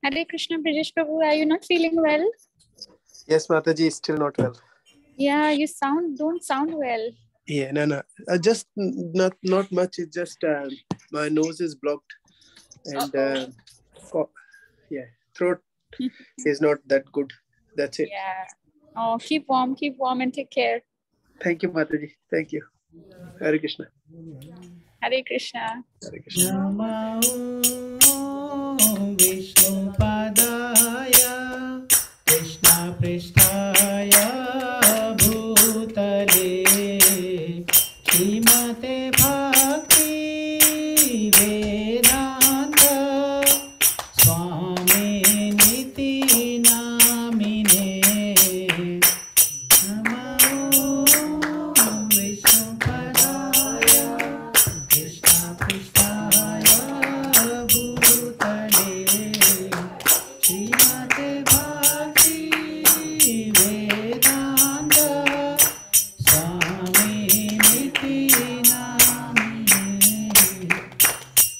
Hare Krishna, Brijesh Prabhu, are you not feeling well? Yes, Mataji, still not well. Yeah, you don't sound well. Yeah, no. Just not much. It's just my nose is blocked, and throat is not that good. That's it. Yeah. Oh, keep warm, and take care. Thank you, Mataji. Thank you. Hare Krishna. Hare Krishna. Hare Krishna. Namo Vishnu Padaya Krishna Pristhaya Bhutale Srimate Bhakti Vedanta Swami Niti Namine Namo Vishnu Padaya Krishna Pristhaya Bhutale Srimate Bhakti Vedanta Swami Niti Namine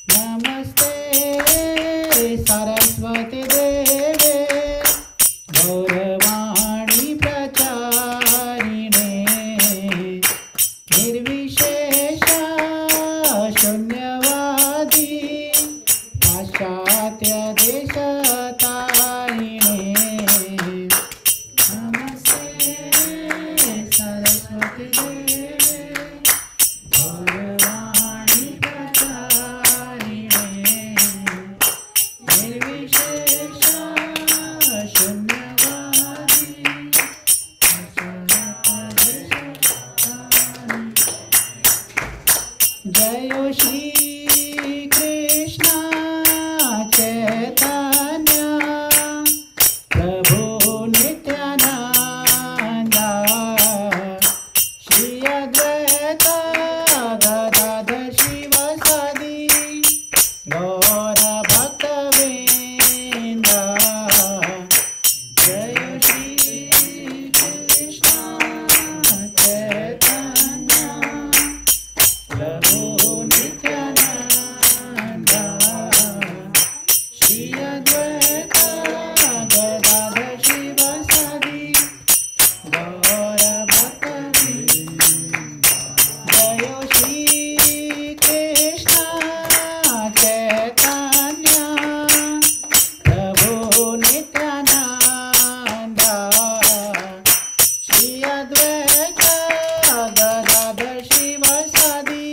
Namaste Saraswati Deve Gauravani Pracharine Nirvishesha Shunyavadi Paschatya Deshatarine Namaste Saraswati Deve Gauravani Pracharine Nirvishesha Shunyavadi Jayo Shri Krishna Chaitanya Prabhu Nityananda Shri Advaita Gadadhar Shivasadi Gaura Bhaktavinda Jayo Shri Krishna Chaitanya Prabhu Nityananda Shri Advaita Gadadhar Shivasadi Gaura Bhaktavinda Jayo Shri Krishna Chaitanya Prabhu Nityananda Shri Advaita Gadadhar Shivasadi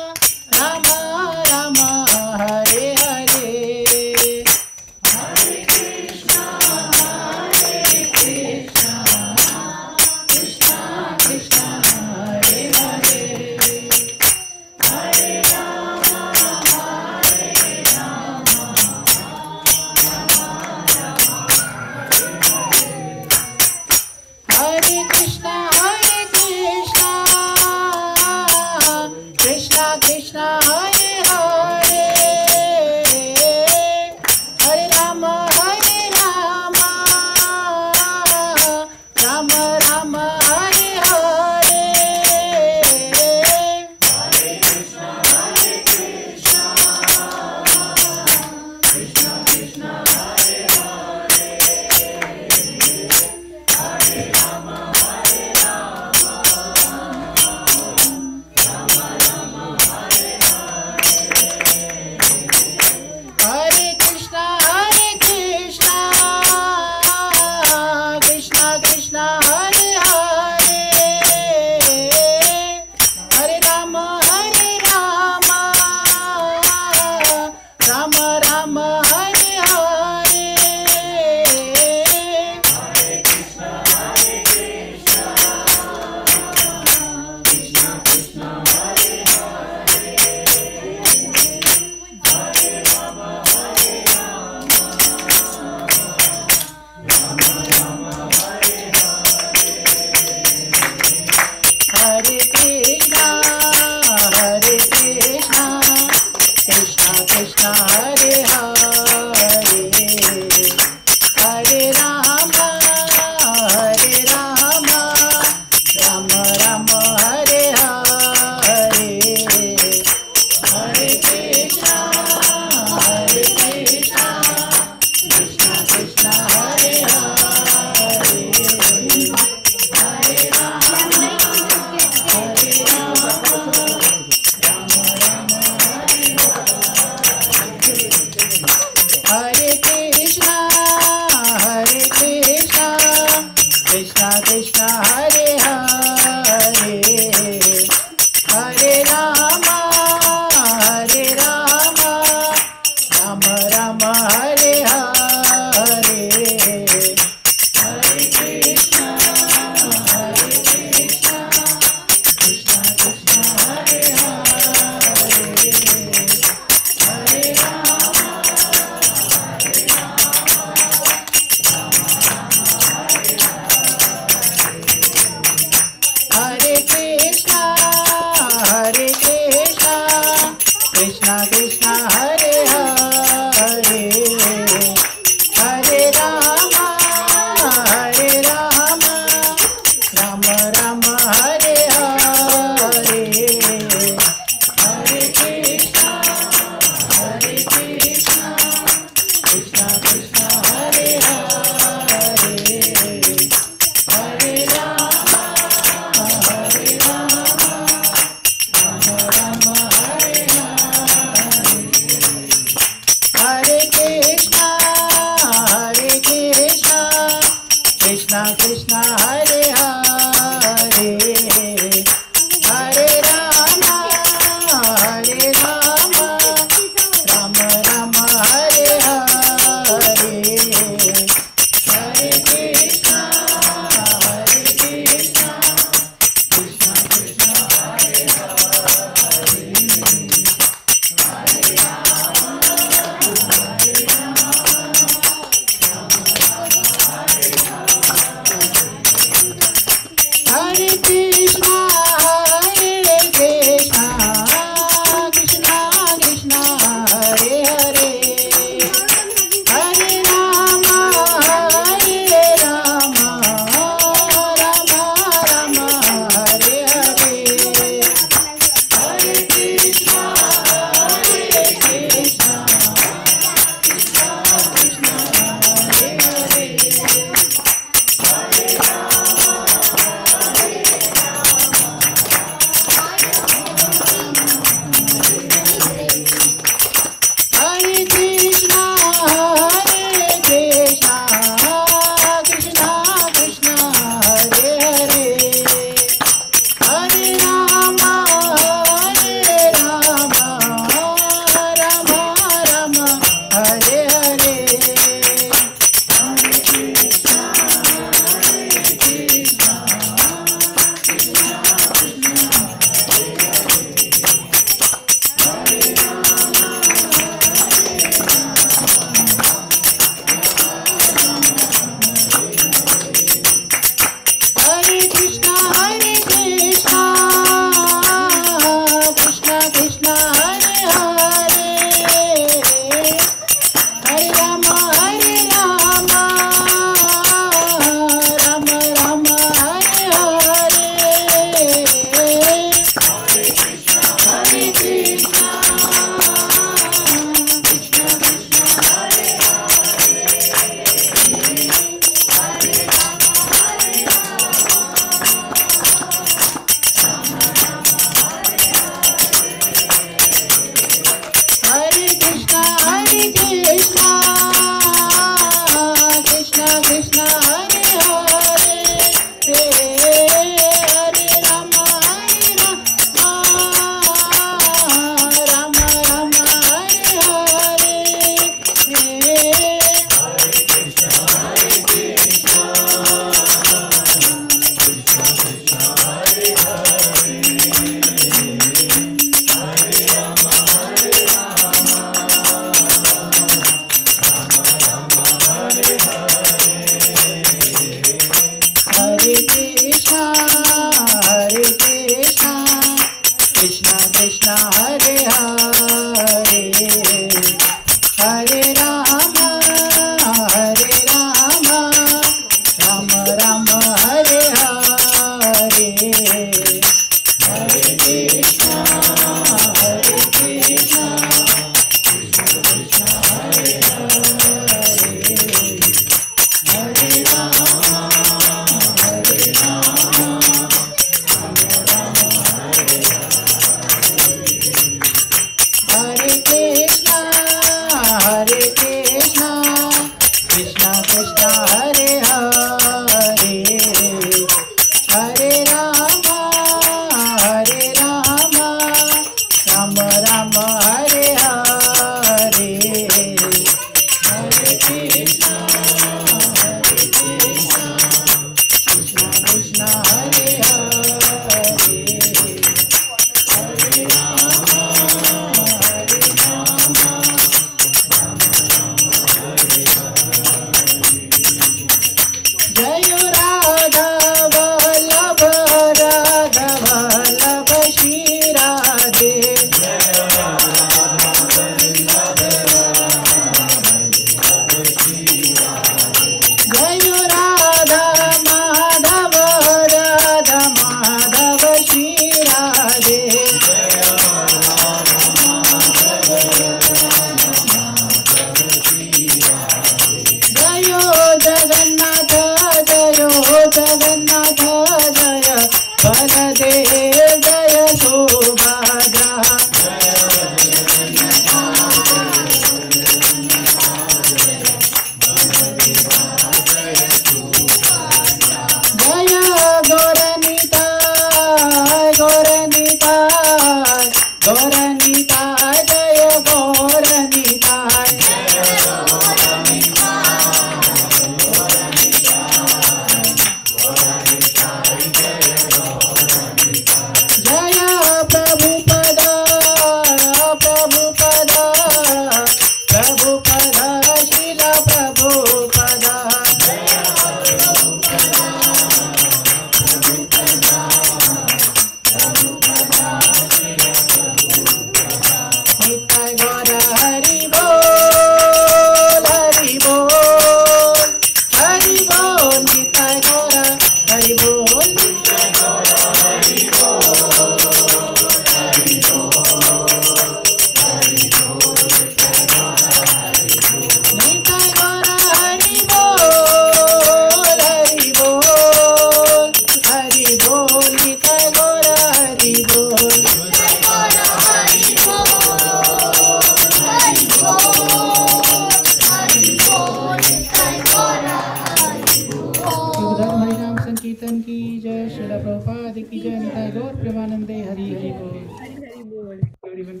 Prabhupada की जय। निताय गौर प्रेमानंदे हरि हरि बोल। Hari Hari Bol. Everyone.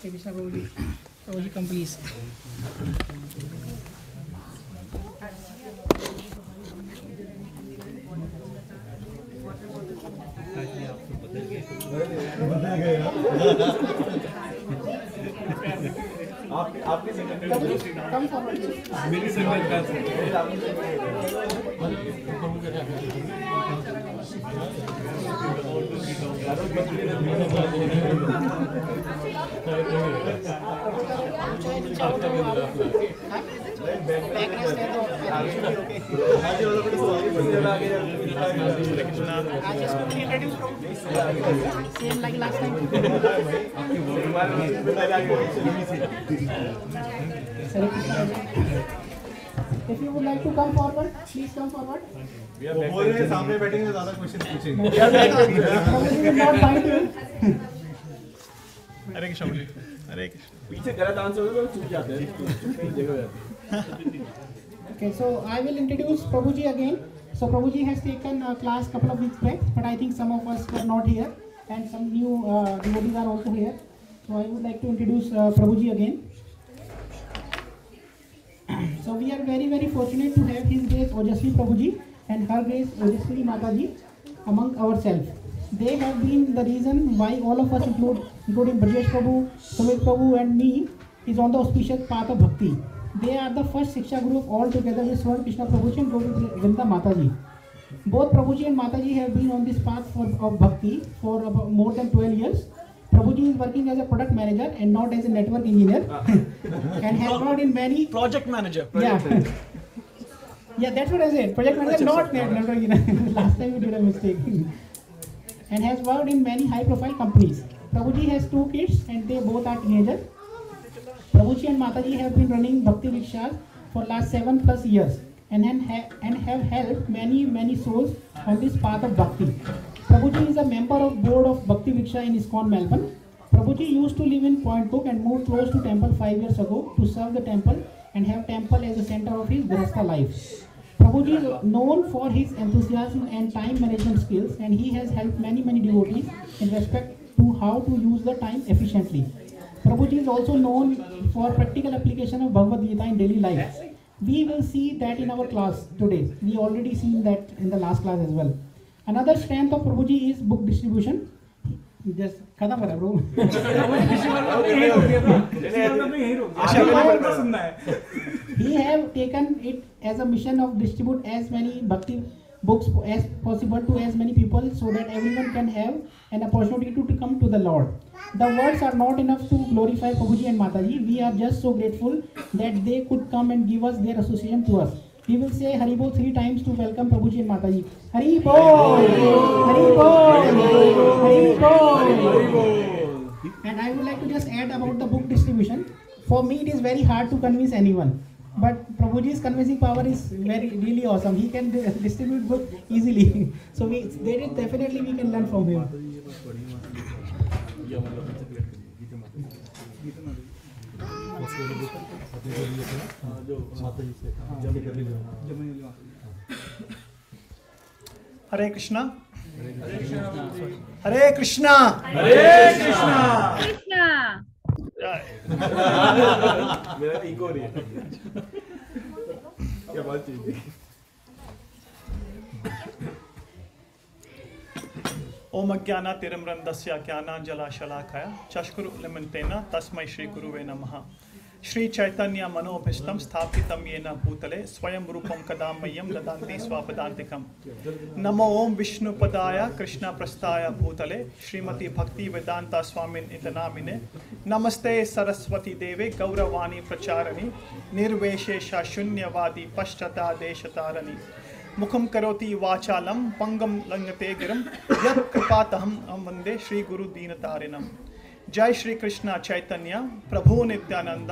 Hey, Krishna Prabhuji. Prabhuji, come please. Come forward. मेरी संगत का Same like last time. If you would like to come forward, please come forward. बोल रहे हैं सामने बैठेंगे तो ज्यादा क्वेश्चन पूछेंगे। Prabhuji will not find you. हरे कृष्ण बोलिए। हरे कृष्ण। पीछे गलत आंसर हो तो चूक जाते हैं, कहीं जगह जाते हैं। Okay, so I will introduce Prabhuji again. So Prabhuji has taken a class couple of weeks back, but I think some of us were not here, and some new devotees are also here. So I would like to introduce Prabhuji again. So we are very very fortunate to have His Grace Ojasvi Prabhuji and Her Grace Ojasvi Mataji among ourselves. They have been the reason why all of us, including Brajesh Prabhu, Sumit Prabhu, and me, is on the auspicious path of bhakti. They are the first Shiksha Guru of all together with Swarn Krishna Prabhuji and Vrinda Mataji. Both Prabhuji and Mataji have been on this path of bhakti for about more than 12 years. Prabhuji is working as a product manager and not as a network engineer and has worked in many... Project manager. Yeah, that's what I said. Project manager, not network engineer. Last time you did a mistake. And has worked in many high profile companies. Prabhuji has 2 kids and they both are teenagers. Prabhuji and Mataji have been running Bhakti Rikshas for last 7+ years and have helped many souls on this path of Bhakti. Prabhuji is a member of board of Bhakti Riksha in ISKCON Melbourne. Prabhuji used to live in Point Cook and moved close to temple 5 years ago to serve the temple and have temple as the center of his Grihastha life. Prabhuji is known for his enthusiasm and time management skills, and he has helped many devotees in respect to how to use the time efficiently. Prabhuji is also known for practical application of Bhagavad Gita in daily life. We will see that in our class today. We already seen that in the last class as well. Another strength of Prabhuji is book distribution. Just खत्म करा bro. He have taken it as a mission of distribute as many bhakti books as possible to as many people so that everyone can have an opportunity to come to the Lord. The words are not enough to glorify Prabhuji and Mataji. We are just so grateful that they could come and give us their association to us. We will say Hari Bol 3 times to welcome Prabhuji and Mataji. Hari Bol! Hari Bol! Hari Bol! And I would like to just add about the book distribution. For me, it is very hard to convince anyone. But Prabhuji's convincing power is really awesome. He can distribute book easily. So definitely we can learn from him. Hare Krishna. Hare Krishna. Hare Krishna. Krishna. मेरा ego नहीं है। क्या बात थी? ओम अज्ञानातिमिरन्दस्य ज्ञानाञ्जनशलाकया चक्षुरुन्मीलितं तस्मै श्री गुरुवे नमः। श्री चैतन्य मनोभीष्टं स्थापितं येन भूतले स्वयं रूपं कदा मह्यं ददाति स्वापदान्तिकं। नमो ओम विष्णुपदाय कृष्णप्रस्थाय भूतले श्रीमती भक्ति वेदांता स्वामिन् इति नामिने। नमस्ते सरस्वती देवे गौरवाणी प्रचारिणी निर्विशेष शून्यवादी पश्चाता देशतारिणी। मुखं करोति वाचालं पंगं लंघते गिरं यत् कृपातहं वन्दे श्री गुरु दीनतारिणम्। जय श्री कृष्ण चैतन्य प्रभु नित्यानंद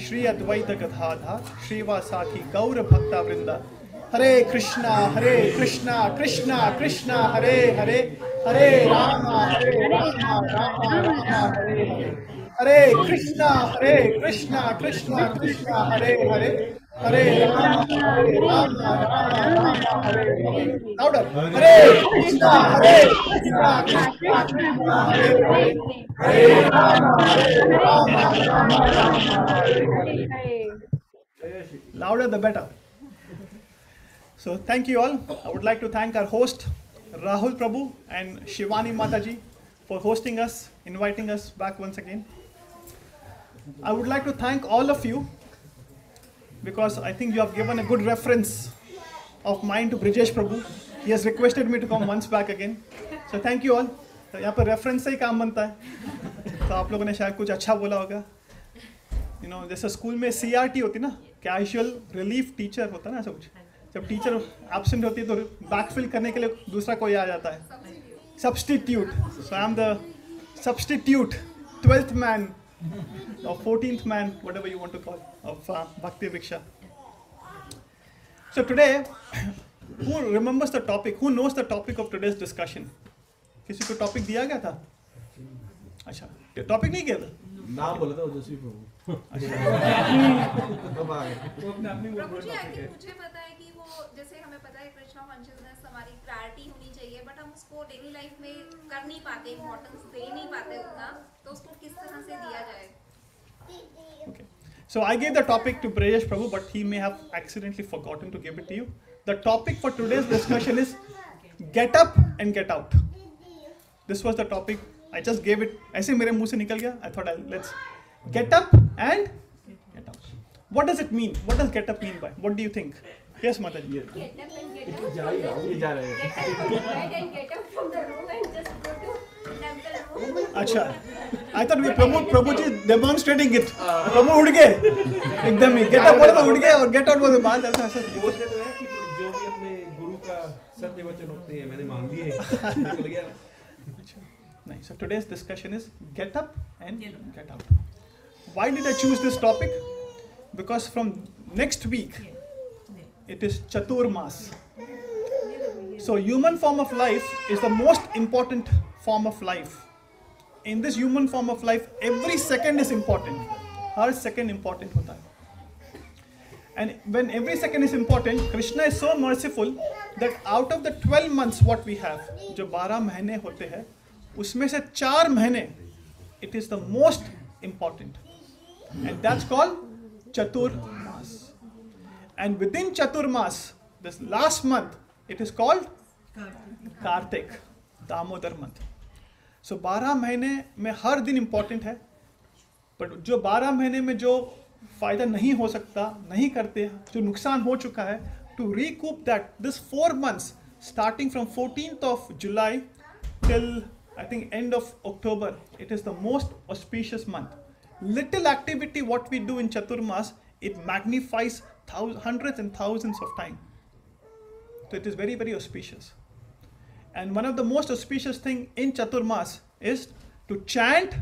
श्री अद्वैत गदाधर श्रीवासादि गौर भक्ता वृंद। हरे Krishna Krishna Krishna Hare Hare Hare Ram Ram Hare Hare Krishna Krishna Hare Hare Hare Rama, Hare Rama, Rama Rama, Hare Hare. Louder. Hare Krishna, Krishna, Krishna, Hare Hare. Hare Rama, Rama, Rama, Hare Hare. Louder the better. So thank you all. I would like to thank our host Rahul Prabhu and Shivani Mataji for hosting us, inviting us back once again. I would like to thank all of you because I think you have given a good reference of mine to Brijesh Prabhu. He has requested me to come once back again. So thank you all. तो यहाँ पर reference से ही काम बनता है, तो आप लोगों ने शायद कुछ अच्छा बोला होगा. जैसे स्कूल में CRT होती ना, कैजुअल रिलीफ टीचर होता है ना, ऐसा कुछ. जब टीचर एब्सेंट होती है तो बैकफिल करने के लिए दूसरा कोई आ जाता है, substitute. So I am the substitute 12th man or 14th man, whatever you want to call, of Bhakti Vriksha. So today, who remembers the topic? Who knows the topic of today's discussion? किसी को topic दिया गया था? अच्छा, topic नहीं किया था? नाम बोला था ओजस्वी प्रभु. प्रभु जी, आई थिंक मुझे पता है कि वो, जैसे हमें पता है कृष्णा कॉन्शियसनेस हमारी प्रायोरिटी होनी चाहिए, बट हम उसको डेली लाइफ में कर नहीं पाते, इम्पोर्टेंस दे नहीं पाते उतना, तो उसको किस तरह से दिया जाए? Okay. So I gave the topic to Brijesh Prabhu, but he may have accidentally forgotten to give it to you. The topic for today's discussion is get up and get out. This was the topic. I just gave it. ऐसे मेरे मुंह से निकल गया. I thought let's get up and get out. What does it mean? What does get up mean by? What do you think? Yes, Mataji. Get up and get out. जा रहे हैं. Get and get up from the room and just go to temple room. अच्छा. I thought we Prabhu ji demonstrating it. Prabhu उड़ गए. एकदम ही. Get up बोले तो उड़ गए और get out बोले तो बाहर ऐसा ऐसा. बोलते तो है कि जो भी अपने गुरु का सत्य वचन होते हैं, मैंने मान लिए. निकल गया. Nice. So today's discussion is get up and get out. Why did I choose this topic? Because from next week, it is Chaturmas. So human form of life is the most important form of life. In this human form of life, every second is important. Her second important hota hai. And when every second is important, Krishna is so merciful that out of the 12 months what we have, जो 12 महीने होते हैं, उसमें से 4 महीने, it is the most important. And that's called Chaturmas. And within Chaturmas, this last month, it is called Kartik, Damodar month. So 12 महीने में हर दिन important है, but जो 12 महीने में जो फायदा नहीं हो सकता, नहीं करते, जो नुकसान हो चुका है, to recoup that, this 4 months, starting from 14th of July till I think end of October, it is the most auspicious month. Little activity what we do in Chaturmas, it magnifies hundreds and thousands of times. So it is very, very auspicious. And one of the most auspicious thing in Chaturmas is to chant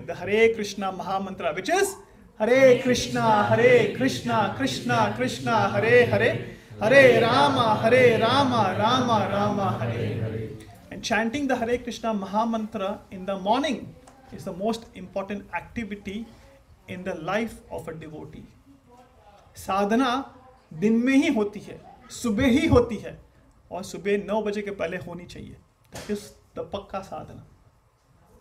the Hare Krishna Maha Mantra, which is Hare Krishna, Krishna Krishna, Hare Hare, Hare Rama, Rama Rama, Hare Hare. And chanting the Hare Krishna Maha Mantra in the morning is the most important activity in the life of a devotee. साधना दिन में ही होती है, सुबह ही होती है, और सुबह 9 बजे के पहले होनी चाहिए. That is the पक्का साधना.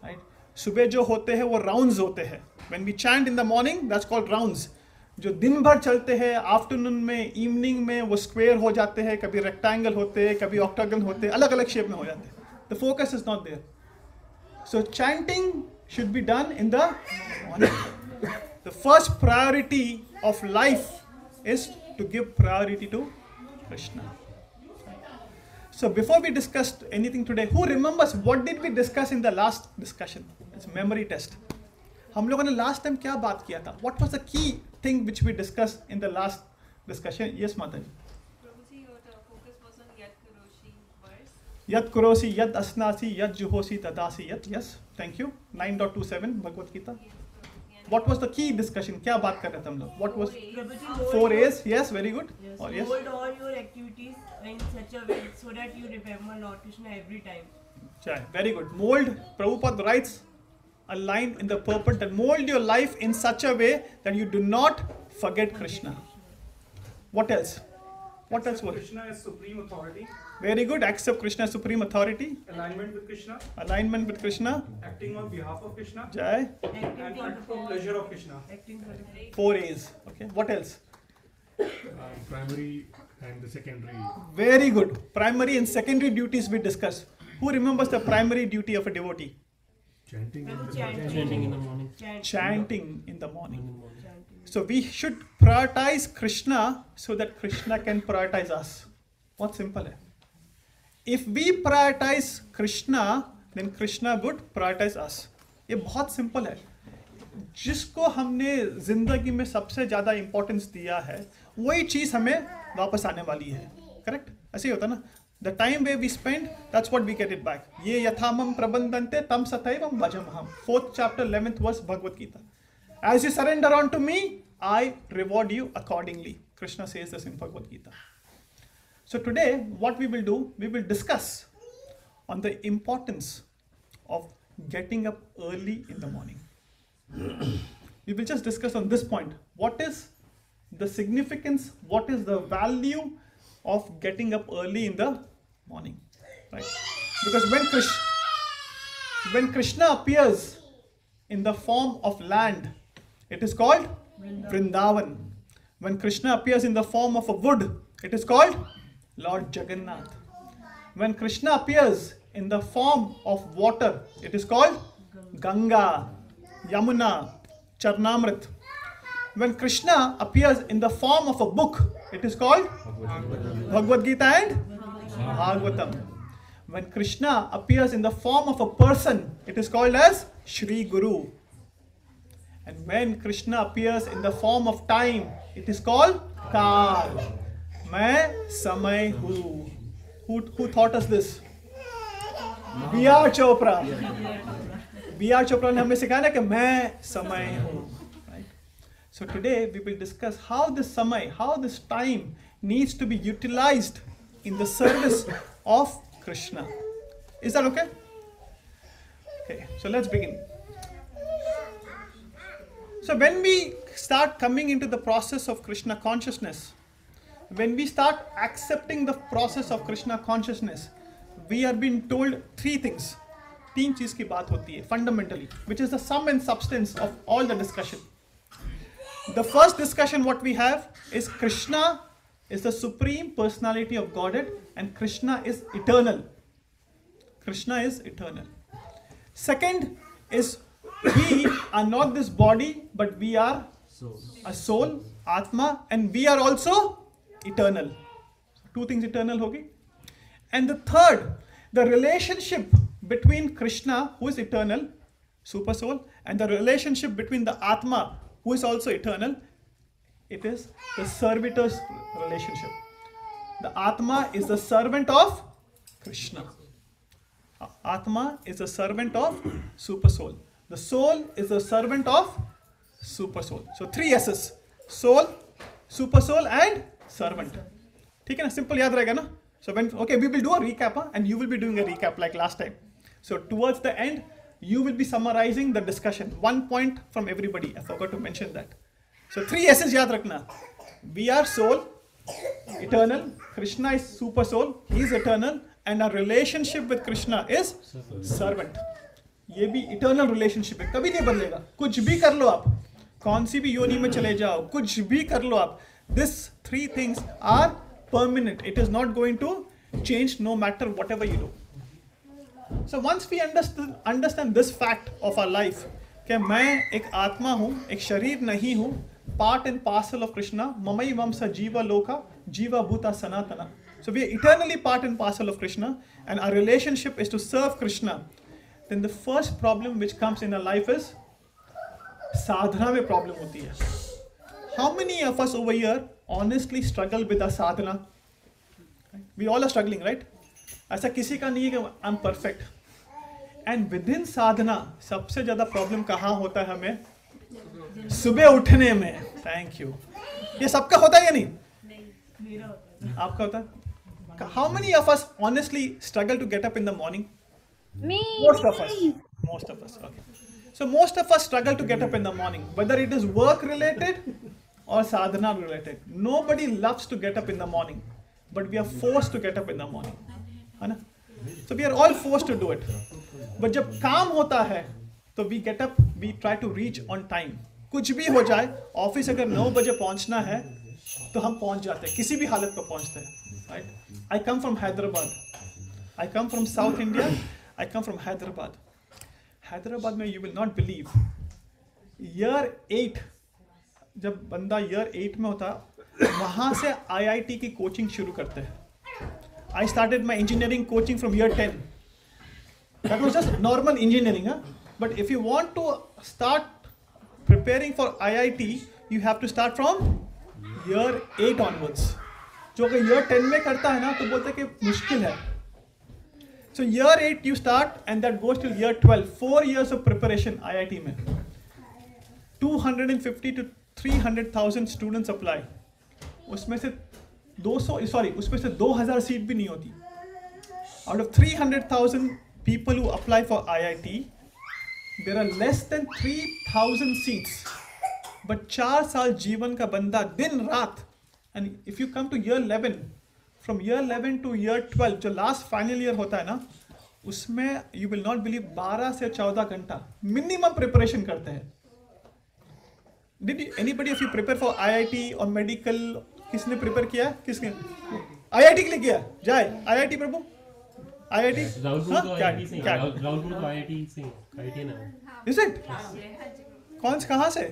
Right? सुबह जो होते हैं वो राउंड्स होते हैं. When we chant in the morning, that's called rounds. जो दिन भर चलते हैं, आफ्टरनून में, इवनिंग में वो स्क्वायर हो जाते हैं, कभी रेक्टेंगल होते हैं, कभी ऑक्टागन होते हैं, अलग अलग शेप में हो जाते हैं. The focus is not there. So chanting should be done in the morning. The first priority of life is to give priority to Krishna. So before we discuss anything today, who remembers what did we discuss in the last discussion? It's memory test. हम लोगों ने last time क्या बात किया था? What was the key thing which we discussed in the last discussion? Yes, Mataji. Prabhuji, your focus was on Yat Kuroshi verse. Yat kurosi, yat asnasi, yat juhosi, tadasi, yat. Yes, thank you. 9.27 Bhagavad Gita. What was the key discussion? क्या बात कर रहे थे हम लोग? What was 4 A's? Yes, very good. Yes, Or yes. hold all your activities in such a way so that you remember Lord Krishna every time. Very good. Mold. Prabhupada writes a line in the purport that mold your life in such a way that you do not forget Krishna. What else? What else? Krishna is supreme authority. Very good. Accept Krishna as supreme authority. Alignment with Krishna. Alignment with Krishna. Acting on behalf of Krishna. Jai. And for pleasure of Krishna. 4 A's. Okay. What else? Primary and the secondary. Very good. Primary and secondary duties we discussed. Who remembers the primary duty of a devotee? Chanting in the morning. Chanting in the morning. So we should prioritize Krishna so that Krishna can prioritize us. What simple है? If we prioritize Krishna, then Krishna would prioritize us. ये बहुत simple है. जिसको हमने जिंदगी में सबसे ज़्यादा importance दिया है, वही चीज़ हमें वापस आने वाली है. Correct? ऐसे ही होता ना? The time where we spend, that's what we get it back. ये यथामम प्रबंधन्ते तम सतैवम भजमहम. 4th chapter 11th verse Bhagavad Gita. As you surrender unto me, I reward you accordingly. Krishna says this in Bhagavad Gita. So today, what we will do, we will discuss on the importance of getting up early in the morning. We will just discuss on this point. What is the significance? What is the value of getting up early in the morning? Right? Because when Krishna appears in the form of land, it is called Vrindavan. When Krishna appears in the form of a wood, it is called Lord Jagannath. When Krishna appears in the form of water, it is called Ganga, Yamuna, Charnamrit. When Krishna appears in the form of a book, it is called Bhagavad Gita and Bhagavatam. When Krishna appears in the form of a person, it is called as Shri Guru. And when Krishna appears in the form of time, it is called Kal. Main Samay Hu. Who taught us this? B.R. Chopra. B.R. Chopra ने हमें सिखाया ना कि मैं समय हूँ. Right? So today we will discuss how this samay, how this time needs to be utilized in the service of Krishna. Is that okay? Okay, so let's begin. So when we start coming into the process of Krishna consciousness, when we start accepting the process of Krishna consciousness, we are being told 3 things. 3 चीज की बात होती है fundamentally, which is the sum and substance of all the discussion. The first discussion what we have is Krishna is the supreme personality of Godhead and Krishna is eternal. Krishna is eternal. Second is we are not this body, but we are a soul, Atma, and we are also eternal. 2 things eternal hogi. And the third, the relationship between Krishna, who is eternal, super soul, and the relationship between the Atma, who is also eternal, it is the servitor's relationship. The Atma is the servant of Krishna. Atma is the servant of super soul. The soul is the servant of super soul. So 3 S's: soul, super soul, and servant. ठीक है ना? Simple याद रहेगा ना? So okay, we will do a recap, and you will be doing a recap like last time. So towards the end, you will be summarizing the discussion. 1 point from everybody. I forgot to mention that. So 3 S's याद रखना. We are soul, eternal. Krishna is super soul. He is eternal. And our relationship with Krishna is servant. ये भी eternal relationship है. कभी नहीं बदलेगा. कुछ भी कर लो आप. कौन सी भी योनि में चले जाओ. कुछ भी कर लो आप. These 3 things are permanent. It is not going to change no matter whatever you do. So once we understand this fact of our life, कि मैं एक आत्मा हूँ, एक शरीर नहीं हूँ, part and parcel of Krishna, mamai vamsa jiva loka, jiva bhuta sanatana. So we are eternally part and parcel of Krishna, and our relationship is to serve Krishna. Then the first problem which comes in our life is sadhana में problem होती है. How many of us over here honestly struggle with our sadhana? We all are struggling, right? ऐसा किसी का नहीं है कि I'm perfect. And within sadhana, सबसे ज़्यादा problem कहाँ होता है हमें? सुबह उठने में. Thank you. ये सबका होता है या नहीं? आपका होता है? How many of us honestly struggle to get up in the morning? Me. Most of us. Most of us. Okay. So most of us struggle to get up in the morning, whether it is work related or sadhana related. Nobody loves to get up in the morning, but we are forced to get up in the morning, है ना? So we are all forced to do it. But जब काम होता है, तो we get up, we try to reach on time. कुछ भी हो जाए, ऑफिस अगर 9 बजे पहुंचना है, तो हम पहुंच जाते हैं, किसी भी हालत पर पहुंचते हैं, right? I come from Hyderabad. I come from South India. I come from Hyderabad. Hyderabad में you will not believe. Year 8 जब बंदा year 8 में होता, वहाँ से IIT की कोचिंग शुरू करते हैं. I started my engineering coaching from year 10. That was just normal engineering, huh? But if you want to start preparing for IIT, you have to start from year 8 onwards. जो अगर year 10 में करता है ना, तो बोलते हैं कि मुश्किल है. So year 8 you start and that goes till year 12. 4 years of preparation IIT में. 250 to 300,000 students apply. उसमें से 2000 सीट भी नहीं होती. Out of 300,000 people who apply for IIT, there are less than 3,000 seats. But 4 साल जीवन का बंदा दिन रात, and if you come to year 11, from year 11 to year 12, जो last final year होता है ना, उसमें you will not believe 12 से 14 घंटा minimum preparation करते हैं. Did anybody of you prepare for IIT or medical? किसने prepare किया? किसने? IIT के लिए किया? जाए IIT प्रभु? IIT? राहुल तो IIT से IIT ना. Is it? कौन से कहाँ से?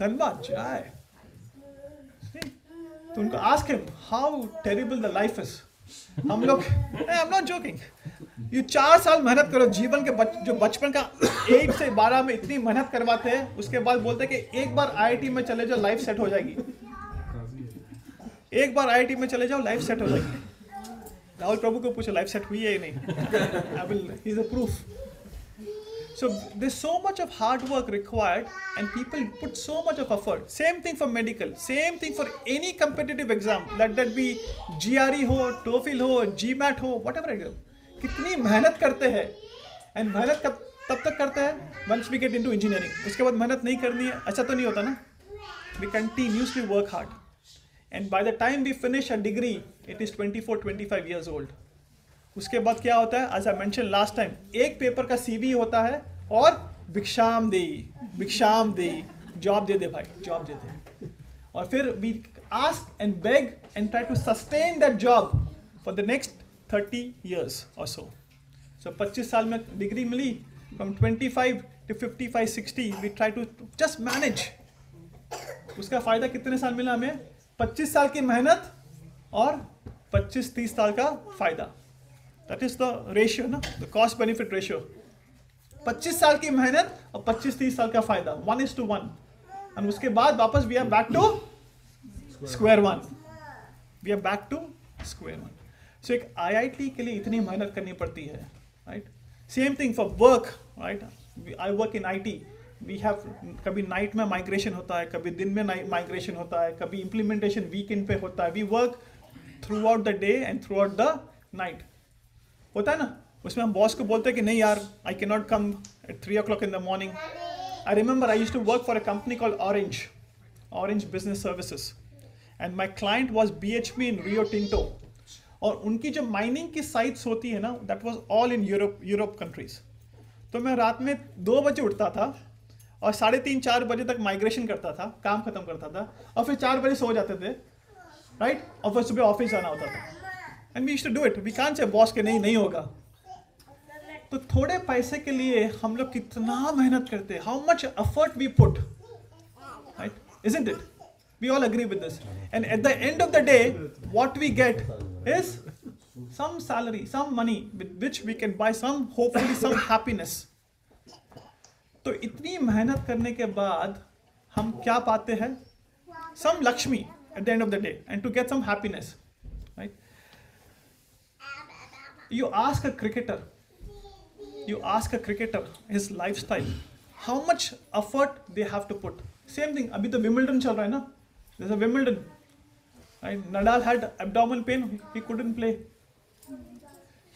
धनबाद जाए. तो उनको ask him how terrible the life is. हम लोग, I'm not joking. ये 4 साल मेहनत करो, जीवन के जो बचपन का 8 से 12 में इतनी मेहनत करवाते हैं, उसके बाद बोलते हैं कि एक बार IIT में चले जाओ, लाइफ सेट हो जाएगी. एक बार IIT में चले जाओ, लाइफ सेट हो जाएगी. राहुल प्रभु को पूछो लाइफ सेट हुई है या नहीं. He is a proof. So there's so much of hard work required and people put so much of effort. Same thing for medical, same thing for any competitive exam. Let that be GRE हो, TOEFL हो, GMAT हो, whatever exam. कितनी मेहनत करते हैं. And मेहनत तब तक करते हैं once we get into engineering. उसके बाद मेहनत नहीं करनी है, अच्छा तो नहीं होता ना. We continuously work hard. And by the time we finish a degree, it is 24-25 years old. उसके बाद क्या होता है? As I mentioned last time, एक पेपर का CV होता है और भिक्षाम दे, जॉब दे दे भाई, जॉब दे दे. और फिर we ask and beg and try to sustain that job for the next 30 years or so. So 25 साल में degree milli, from 25 to 55, 60, we try to just manage. उसका फायदा कितने साल मिला हमें? 25 साल की मेहनत और 25-30 साल का फायदा. That is the ratio, ना? The cost benefit ratio. 25 साल की मेहनत और 25-30 साल का फायदा. 1:1. और उसके बाद वापस we are back to square one. We are back to square one. So एक IIT के लिए इतनी मेहनत करनी पड़ती है, right? Same thing for work, right? I work in IT. We have कभी नाइट में माइग्रेशन होता है, कभी दिन में माइग्रेशन होता है, कभी इम्प्लीमेंटेशन वीकेंड पे होता है. We work throughout the day and throughout the night. होता है ना, उसमें हम बॉस को बोलते हैं कि नहीं यार, I cannot come at 3 o'clock in the morning. I remember I used to work for a company called Orange Business Services, and my client was BHP in Rio Tinto. और उनकी जो माइनिंग की साइट्स होती है ना, that was all in Europe countries. तो मैं रात में 2 बजे उठता था और 3:30-4 बजे तक माइग्रेशन करता था, काम खत्म करता था और फिर 4 बजे सो जाते थे, राइट? और फिर सुबह ऑफिस जाना होता था. And we used to do it. We can't say boss के नहीं होगा. तो थोड़े पैसे के लिए हम लोग कितना मेहनत करते हैं. How much effort we put, right? Isn't it? We all agree with this. And at the end of the day, what we get is some salary, some money with which we can buy hopefully some happiness. तो इतनी मेहनत करने के बाद हम क्या पाते हैं? Some Lakshmi at the end of the day, and to get some happiness, right? You ask a cricketer his lifestyle, how much effort they have to put. Same thing, अभी तो Wimbledon चल रहा है ना? There's a Wimbledon, right? Nadal had abdominal pain, he couldn't play.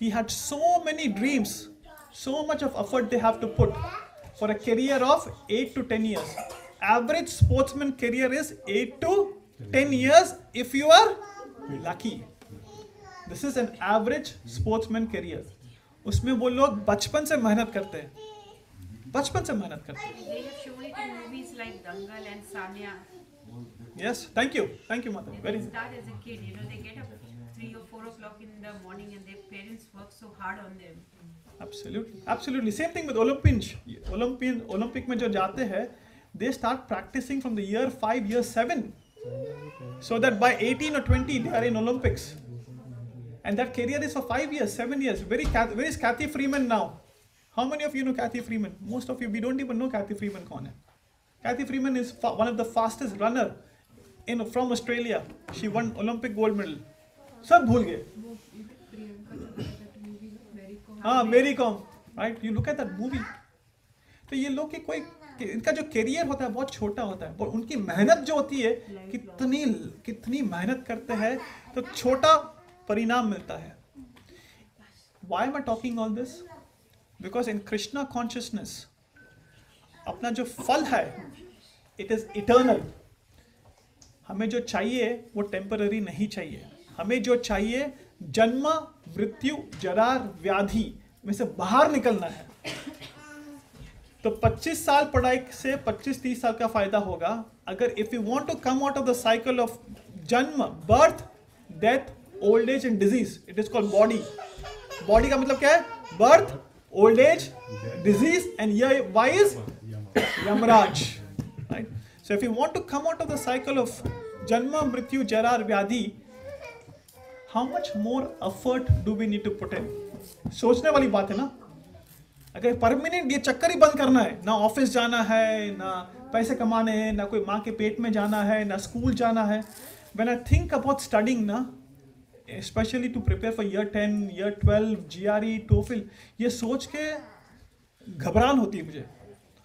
He had so many dreams, so much of effort they have to put for a career of 8 to 10 years. Average sportsman career is 8 to 10 years if you are lucky. This is an average sportsman career. उसमें वो लोग बचपन से मेहनत करते हैं, बचपन से मेहनत करते हैं. They have shown it in movies like Dangal and Sanya. Yes, thank you, mother. Very They good. start as a kid, you know, they get up 3 or 4 o'clock in the morning and their parents work so hard on them. Absolutely. Same thing with Olympic में जो जाते हैं, they start practicing from the year 5, year 7, so that by 18 or 20 they are in Olympics, and that career is for 5 years, 7 years. Where is Kathy Freeman now? How many of you know Kathy Freeman? Most of you, we don't even know Kathy Freeman कौन है. Kathy Freeman is one of the fastest runner from Australia. She won Olympic gold medal. सब भूल गए. हाँ, Mary Kom, right? You look at that movie. तो ये लोग इनका जो करियर होता है बहुत छोटा होता है, और उनकी मेहनत जो होती है, कितनी मेहनत करते हैं, तो छोटा परिणाम मिलता है. Why am I talking all this? Because in Krishna consciousness, अपना जो फल है, it is eternal. हमें जो चाहिए वो टेम्पररी नहीं चाहिए. हमें जो चाहिए जन्म, मृत्यु, जरा, व्याधि में से बाहर निकलना है. तो 25 साल पढ़ाई से 25-30 साल का फायदा होगा. अगर if you want to come out of the cycle of जन्म, birth, death, old age and disease, it is called body. Body का मतलब क्या है? Birth, old age, disease, and why is Yamraj, right? So if you want to come out of the cycle of Janma, Mrityu, Jara, Vyadhi, how much more effort do we need to put in? सोचने वाली बात है ना. अगर permanent ये चक्कर ही बंद करना है, ना ऑफिस जाना है, ना पैसे कमाने हैं, ना कोई माँ के पेट में जाना है, ना स्कूल जाना है. When I think about studying ना, especially to prepare for year 10, year 12, GRE, TOEFL, ये सोच के घबराहट होती है मुझे.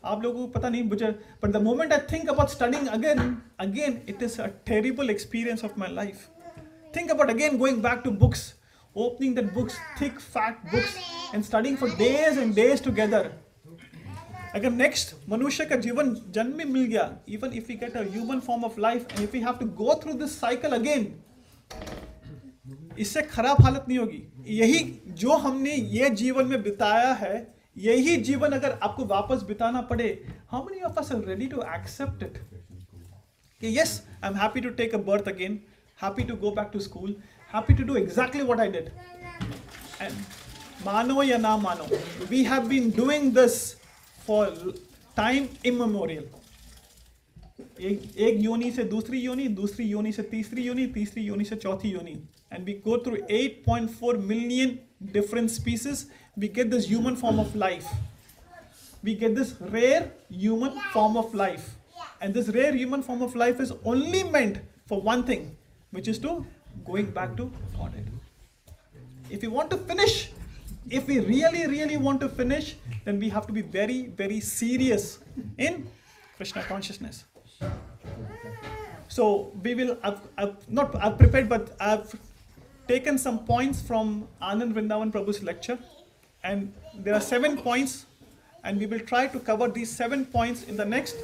आप लोगों को पता नहीं मुझे, but the moment I think about studying again, it is a terrible experience of my life. Think about again going back to books, opening that books, thick, fat books, and studying for days and days together. अगर next मनुष्य का जीवन जन्म में मिल गया, even if we get a human form of life, and if we have to go through this cycle again, इससे खराब हालत नहीं होगी. यही जो हमने ये जीवन में बिताया है, यही जीवन अगर आपको वापस बिताना पड़े, how many of us are ready to accept it? Okay, yes, I'm happy to take a birth again, happy to go back to school, happy to do exactly what I did. And mano ya na mano, we have been doing this for time immemorial. एक योनि से दूसरी योनि, दूसरी योनि से तीसरी योनि, तीसरी योनि से चौथी योनि, and we go through 8.4 million different species. We get this human form of life. We get this rare human form of life, and this rare human form of life is only meant for one thing, which is to going back to Godhead. If we want to finish, if we really want to finish, then we have to be very, very serious in Krishna consciousness. So we will, I've prepared, but I've taken some points from Anand Vrindavan Prabhu's lecture, and there are 7 points, and we will try to cover these 7 points in the next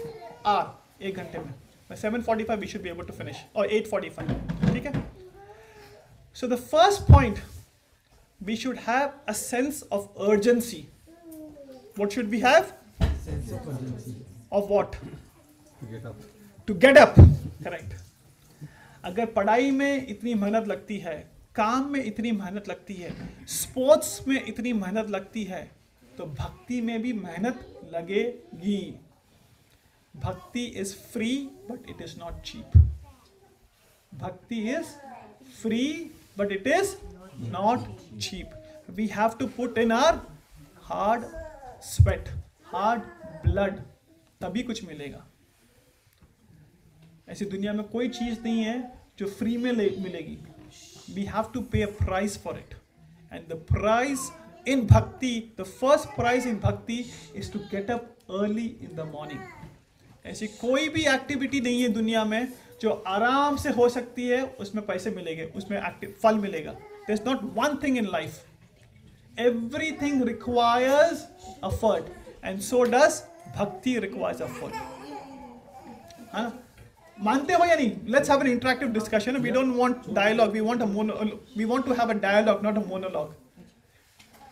hour, 1 घंटे में. By 7:45 we should be able to finish, or 8:45. ठीक है? So the first point, we should have a sense of urgency. What should we have? Sense of urgency. Of what? To get up. To get up. Correct. अगर पढ़ाई में इतनी मेहनत लगती है, काम में इतनी मेहनत लगती है, स्पोर्ट्स में इतनी मेहनत लगती है, तो भक्ति में भी मेहनत लगेगी. Bhakti is free, but it is not cheap. Bhakti is free, but it is not cheap. We have to put in our hard sweat, hard blood, तभी कुछ मिलेगा. ऐसी दुनिया में कोई चीज नहीं है जो फ्री में मिलेगी. We have to pay a price for it, and the price in bhakti, the first price in bhakti is to get up early in the morning. ऐसी कोई भी एक्टिविटी नहीं है दुनिया में जो आराम से हो सकती है, उसमें पैसे मिलेंगे, उसमें फल मिलेगा. There's not one thing in life. Everything requires effort, and so does bhakti requires effort. है ना? मानते हो या नहीं? Let's have an interactive discussion. We don't want dialogue. We want to have a dialogue, not a monologue.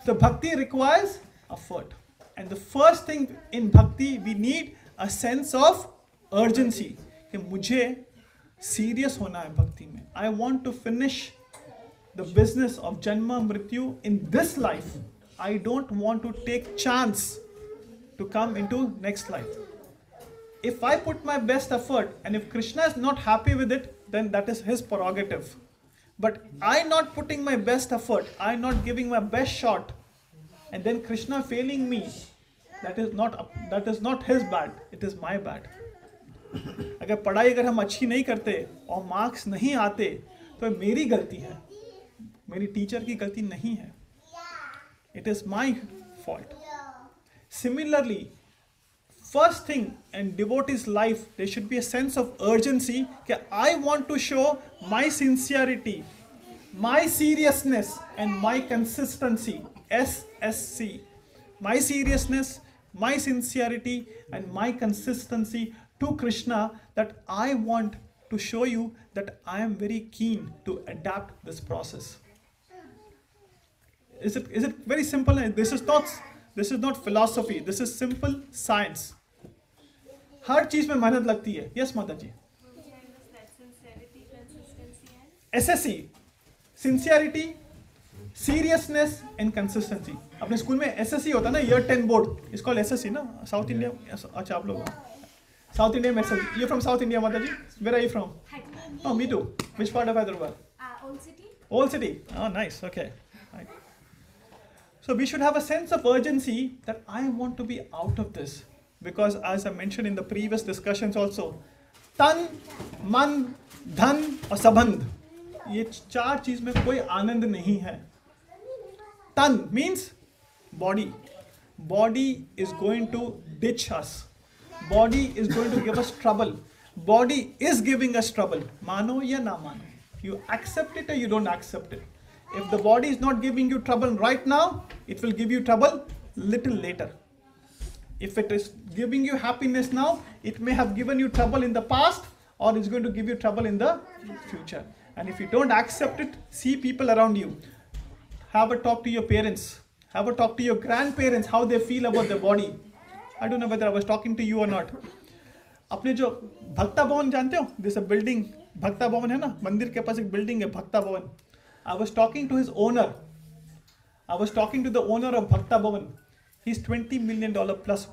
So bhakti requires effort. And the first thing in bhakti, we need a sense of urgency. कि मुझे serious होना है भक्ति में. I want to finish the business of Janma Mrityu in this life. I don't want to take chance to come into next life. If I put my best effort and if Krishna is not happy with it, then that is his prerogative. But I not putting my best effort, I not giving my best shot, and then Krishna failing me, that is not his bad, it is my bad. अगर पढ़ाई अगर हम अच्छी नहीं करते और marks नहीं आते तो मेरी गलती है, मेरी टीचर की गलती नहीं है. It is my fault. Similarly, first thing in devotee's life, there should be a sense of urgency that I want to show my sincerity, my seriousness and my consistency, SSC. My seriousness, my sincerity and my consistency to Krishna, that I want to show you that I am very keen to adapt this process. Is it very simple? This is not philosophy. This is simple science. हर चीज में मेहनत लगती है. Yes, माता जी. SSC, sincerity, seriousness and consistency. अपने school में SSC होता है ना, year 10 board. It's called SSC ना, South India. अच्छा आप लोग South India में SSC. You're from South India, माता जी? Where are you from? Hyderabad. Oh, me too. Which part of Hyderabad? Old City. Old City. Oh, nice. Okay. Right. So we should have a sense of urgency that I want to be out of this. Because as I mentioned in the previous discussions also, tan, man, dhan और सबंध, ये चार चीज में कोई आनंद नहीं है. Tan means body. Body is going to ditch us. Body is going to give us trouble. Body is giving us trouble. मानो या ना मानो. You accept it or you don't accept it. If the body is not giving you trouble right now, it will give you trouble little later. If it is giving you happiness now, it may have given you trouble in the past or it's going to give you trouble in the future. And if you don't accept it, see people around you. Have a talk to your parents. Have a talk to your grandparents, how they feel about their body. I don't know whether I was talking to you or not. अपने जो भक्ता भवन जानते हो? There's a building, भक्ता भवन है ना? मंदिर के पास एक building है, भक्ता भवन. I was talking to his owner. I was talking to the owner of Bhakta Bhavan. He's $20 million plus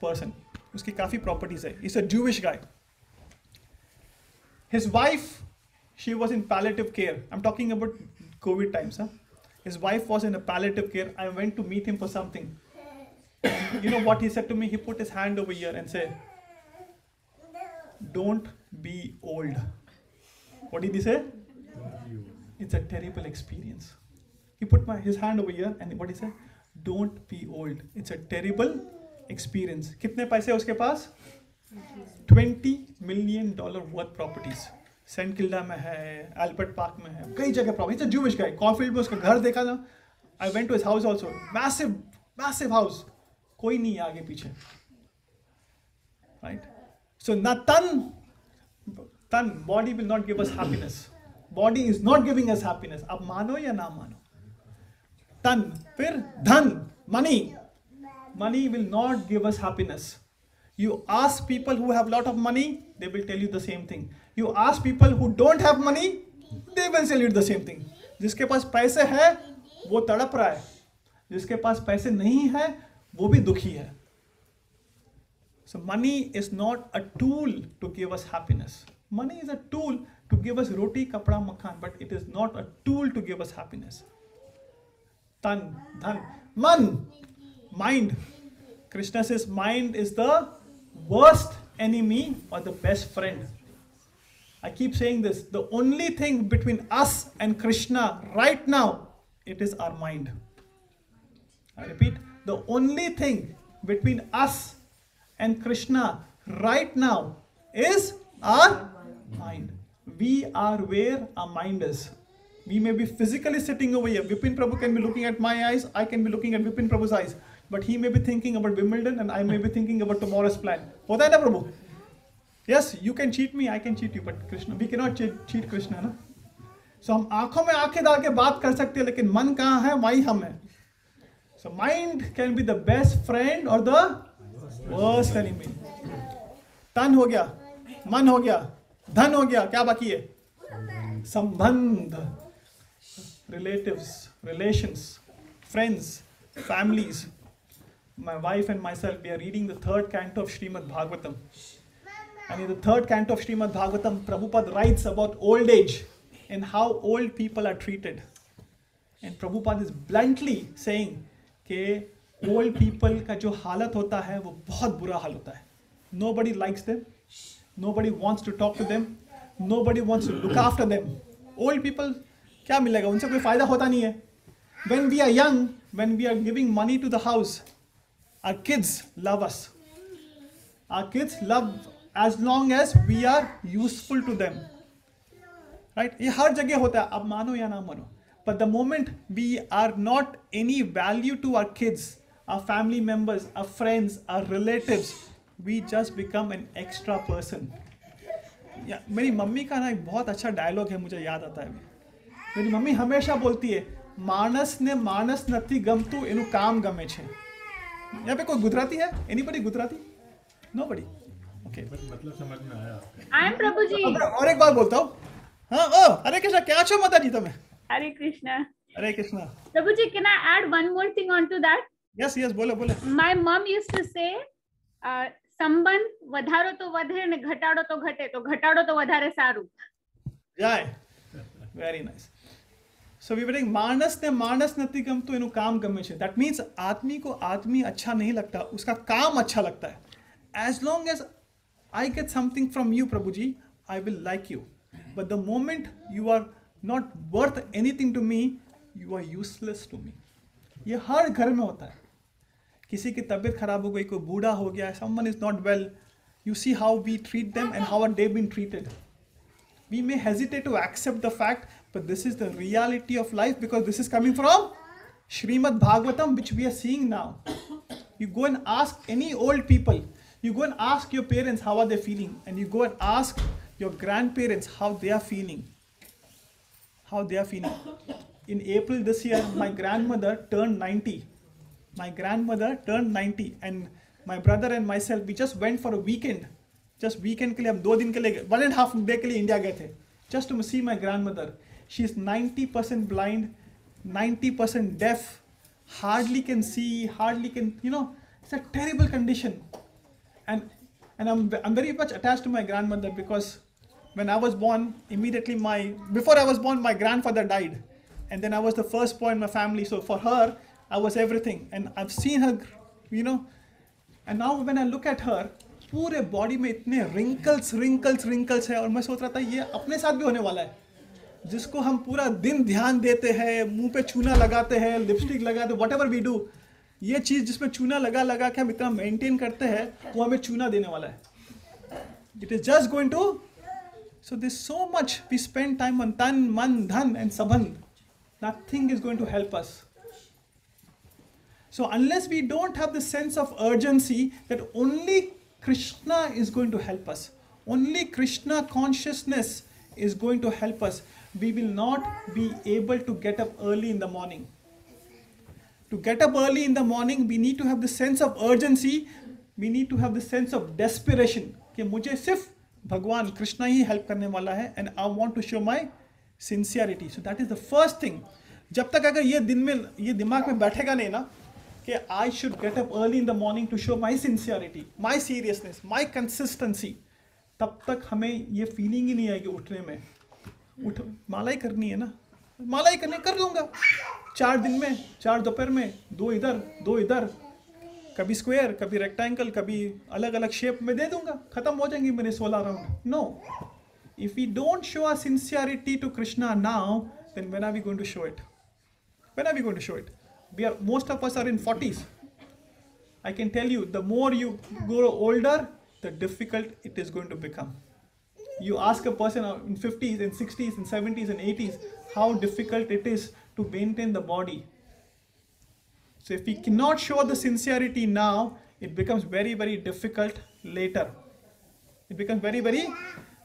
person. उसकी काफी properties है. He's a Jewish guy. His wife, she was in palliative care. I'm talking about COVID times. His wife was in a palliative care. I went to meet him for something. You know what he said to me? He put his hand over here and said, "Don't be old." What did he say? It's a terrible experience. He put his hand over here and what he said? Don't be old. It's a terrible experience. कितने पैसे उसके पास? $20 million worth properties. Saint Kilda में है, Albert park में है, कई जगह property. He's a Jewish guy. कॉफील्ड में उसका घर देखा ना. I went to his house also. Massive house. कोई नहीं आगे पीछे. Right? So na tan body will not give us happiness. Body is not giving us happiness. आप मानो या ना मानो. Tan, फिर धन, money. Money will not give us happiness. You ask people who have a lot of money, they will tell you the same thing. You ask people who don't have money, they will tell you the same thing. जिसके पास पैसे है, वो तड़प रहा है. जिसके पास पैसे नहीं है, वो भी दुखी है. So money is not a tool to give us happiness. Money is a tool to give us roti, kapda, makhan, but it is not a tool to give us happiness. Tan, dhan, man, mind. Krishna says mind is the worst enemy or the best friend. I keep saying this. The only thing between us and Krishna right now, it is our mind. I repeat, the only thing between us and Krishna right now is our mind. We are where our mind is. We may be physically sitting over here. Vipin Prabhu can be looking at my eyes. I can be looking at Vipin Prabhu's eyes. But he may be thinking about Wimbledon and I may be thinking about tomorrow's plan. होता है ना प्रभु? Yes, you can cheat me, I can cheat you, but Krishna, we cannot cheat Krishna, na? So हम आंखों में आंखें डाल के बात कर सकते हैं, लेकिन मन कहाँ है, वही हम है. So mind can be the best friend or the worst enemy. तन हो गया, मन हो गया, धन हो गया, क्या बाकी है? संबंध, relatives, relations, friends, families. My wife and myself, we are reading the 3rd canto of Srimad Bhagavatam. And in the 3rd canto of Srimad Bhagavatam, Prabhupada writes about old age and how old people are treated. And Prabhupada is bluntly saying कि old people का जो हालत होता है वो बहुत बुरा हाल होता है. Nobody likes them. Nobody wants to talk to them. Nobody wants to look after them. Old people, क्या मिलेगा? उनसे कोई फायदा होता नहीं है. When we are young, when we are giving money to the house, our kids love us. Our kids love as long as we are useful to them. Right? ये हर जगह होता है, अब मानो या ना मानो. But the moment we are not any value to our kids, our family members, our friends, our relatives, we just become an extra person. मेरी मम्मी का ना एक बहुत अच्छा डायलॉग है, मुझे याद आता है. मेरी मम्मी हमेशा बोलती है, मानस ने मानस नथी गमतू एनु काम गमे छे. यहाँ पे कोई गुजराती है? Anybody गुजराती? Nobody. Okay. मतलब समझ में आया. I am प्रभु जी. और एक बार बोलता हूँ. हाँ, हरे कृष्णा, क्या छो माता जी तुम्हें? हरे कृष्णा. हरे कृष्णा. प्रभु जी, can I add one more thing onto that? Yes, बोलो. My mom used to say, સંબંધ વધારો તો વધે ને ઘટાડો તો ઘટે, તો ઘટાડો તો વધારે સારું. Yeah, very nice. So we were saying मानस ने मानस नथी गमतू एनु काम गमे छे. That means आदमी को आदमी अच्छा नहीं लगता, उसका काम अच्छा लगता है. As long as I get something from you, Prabhuji, I will like you. But the moment you are not worth anything to me, you are useless to me. ये हर घर में होता है. किसी की तबीयत खराब हो गई, कोई बूढ़ा हो गया, someone is not well, you see how we treat them and how are they been treated. We may hesitate to accept the fact, but this is the reality of life because this is coming from Srimad Bhagavatam, which we are seeing now. You go and ask any old people, you go and ask your parents how are they feeling, and you go and ask your grandparents how they are feeling. How they are feeling. In April this year, my grandmother turned 90. My grandmother turned 90 and my brother and myself, we just went for a weekend. Just weekend के लिए हम 2 दिन के लिए 1.5 day के लिए India गए थे. Just to see my grandmother. She is 90% blind, 90% deaf, hardly can see, hardly can, it's a terrible condition. And I'm very much attached to my grandmother because when I was born, before I was born, my grandfather died. And then I was the first boy in my family. So for her, I was everything. And I've seen her, and now when I look at her, पूरे body में इतने wrinkles है और मैं सोच रहा था ये अपने साथ भी होने वाला है. जिसको हम पूरा दिन ध्यान देते हैं, मुंह पे चूना लगाते हैं, लिपस्टिक लगाते हैं, whatever we do, ये चीज जिसमें चूना लगा के हम इतना मेंटेन करते हैं, वो हमें चूना देने वाला है. It is just going to, so there's so much we spend time on tan, man, dhan and sabandh. Nothing is going to help us. So unless we don't have the sense of urgency that only Krishna is going to help us, only Krishna consciousness is going to help us, we will not be able to get up early in the morning. To get up early in the morning, we need to have the sense of urgency, we need to have the sense of desperation, कि मुझे सिर्फ भगवान कृष्णा ही help करने वाला है and I want to show my sincerity. So that is the first thing. जब तक अगर ये दिमाग में बैठेगा नहीं ना कि I should get up early in the morning to show my sincerity, my seriousness, my consistency, तब तक हमें ये फीलिंग ही नहीं आएगी उठने में. माला ही करनी है ना, माला ही कर लूँगा 4 दिन में, 4 दोपहर में, 2 इधर 2 इधर, कभी स्क्वायर, कभी रेक्टेंगल, कभी अलग अलग शेप में दे दूंगा, खत्म हो जाएंगे मेरे 16 round. No, if we don't show our sincerity to Krishna now, then when are we going to show it? When are we going to show it? Most of us are in 40s. I can tell you, the more you grow older, the difficult it is going to become. You ask a person in 50s, in 60s, in 70s, and 80s, how difficult it is to maintain the body. So if we cannot show the sincerity now, it becomes very, very difficult later. It becomes very, very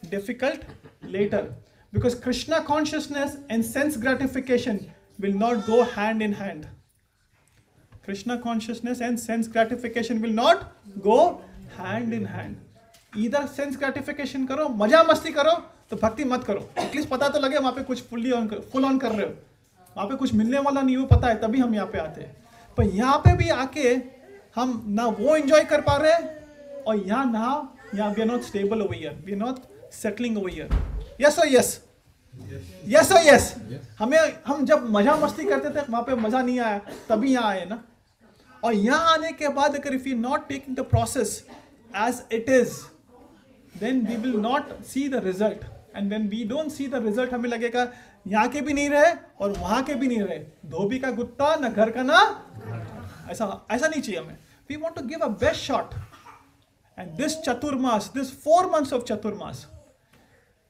difficult later. Because Krishna consciousness and sense gratification will not go hand in hand. Krishna consciousness and sense gratification will not go hand in hand. Either sense gratification करो, मजा मस्ती करो, तो भक्ति मत करो. At least पता तो लगे वहाँ पे कुछ full on कर रहे हो. वहाँ पे कुछ मिलने वाला नहीं हो, पता है, तभी हम यहाँ पे आते हैं. पर यहाँ पे भी आके हम ना वो enjoy कर पा रहे हैं, और यहाँ we are not stable over here. We are not settling over here. Yes or yes? Yes or yes? हम जब मजा मस्ती करते थे वहाँ पे मजा नहीं आया, तभी यहाँ आए ना. और यहाँ आने के बाद अगर if we not taking the process as it is, then we will not see the result. And when we don't see the result, हमें लगेगा यहाँ के भी नहीं रहे और वहाँ के भी नहीं रहे. धोबी का कुत्ता ना घर का ना, ऐसा नहीं चाहिए हमें. We want to give a best shot. And this Chaturmas, this 4 months of Chaturmas,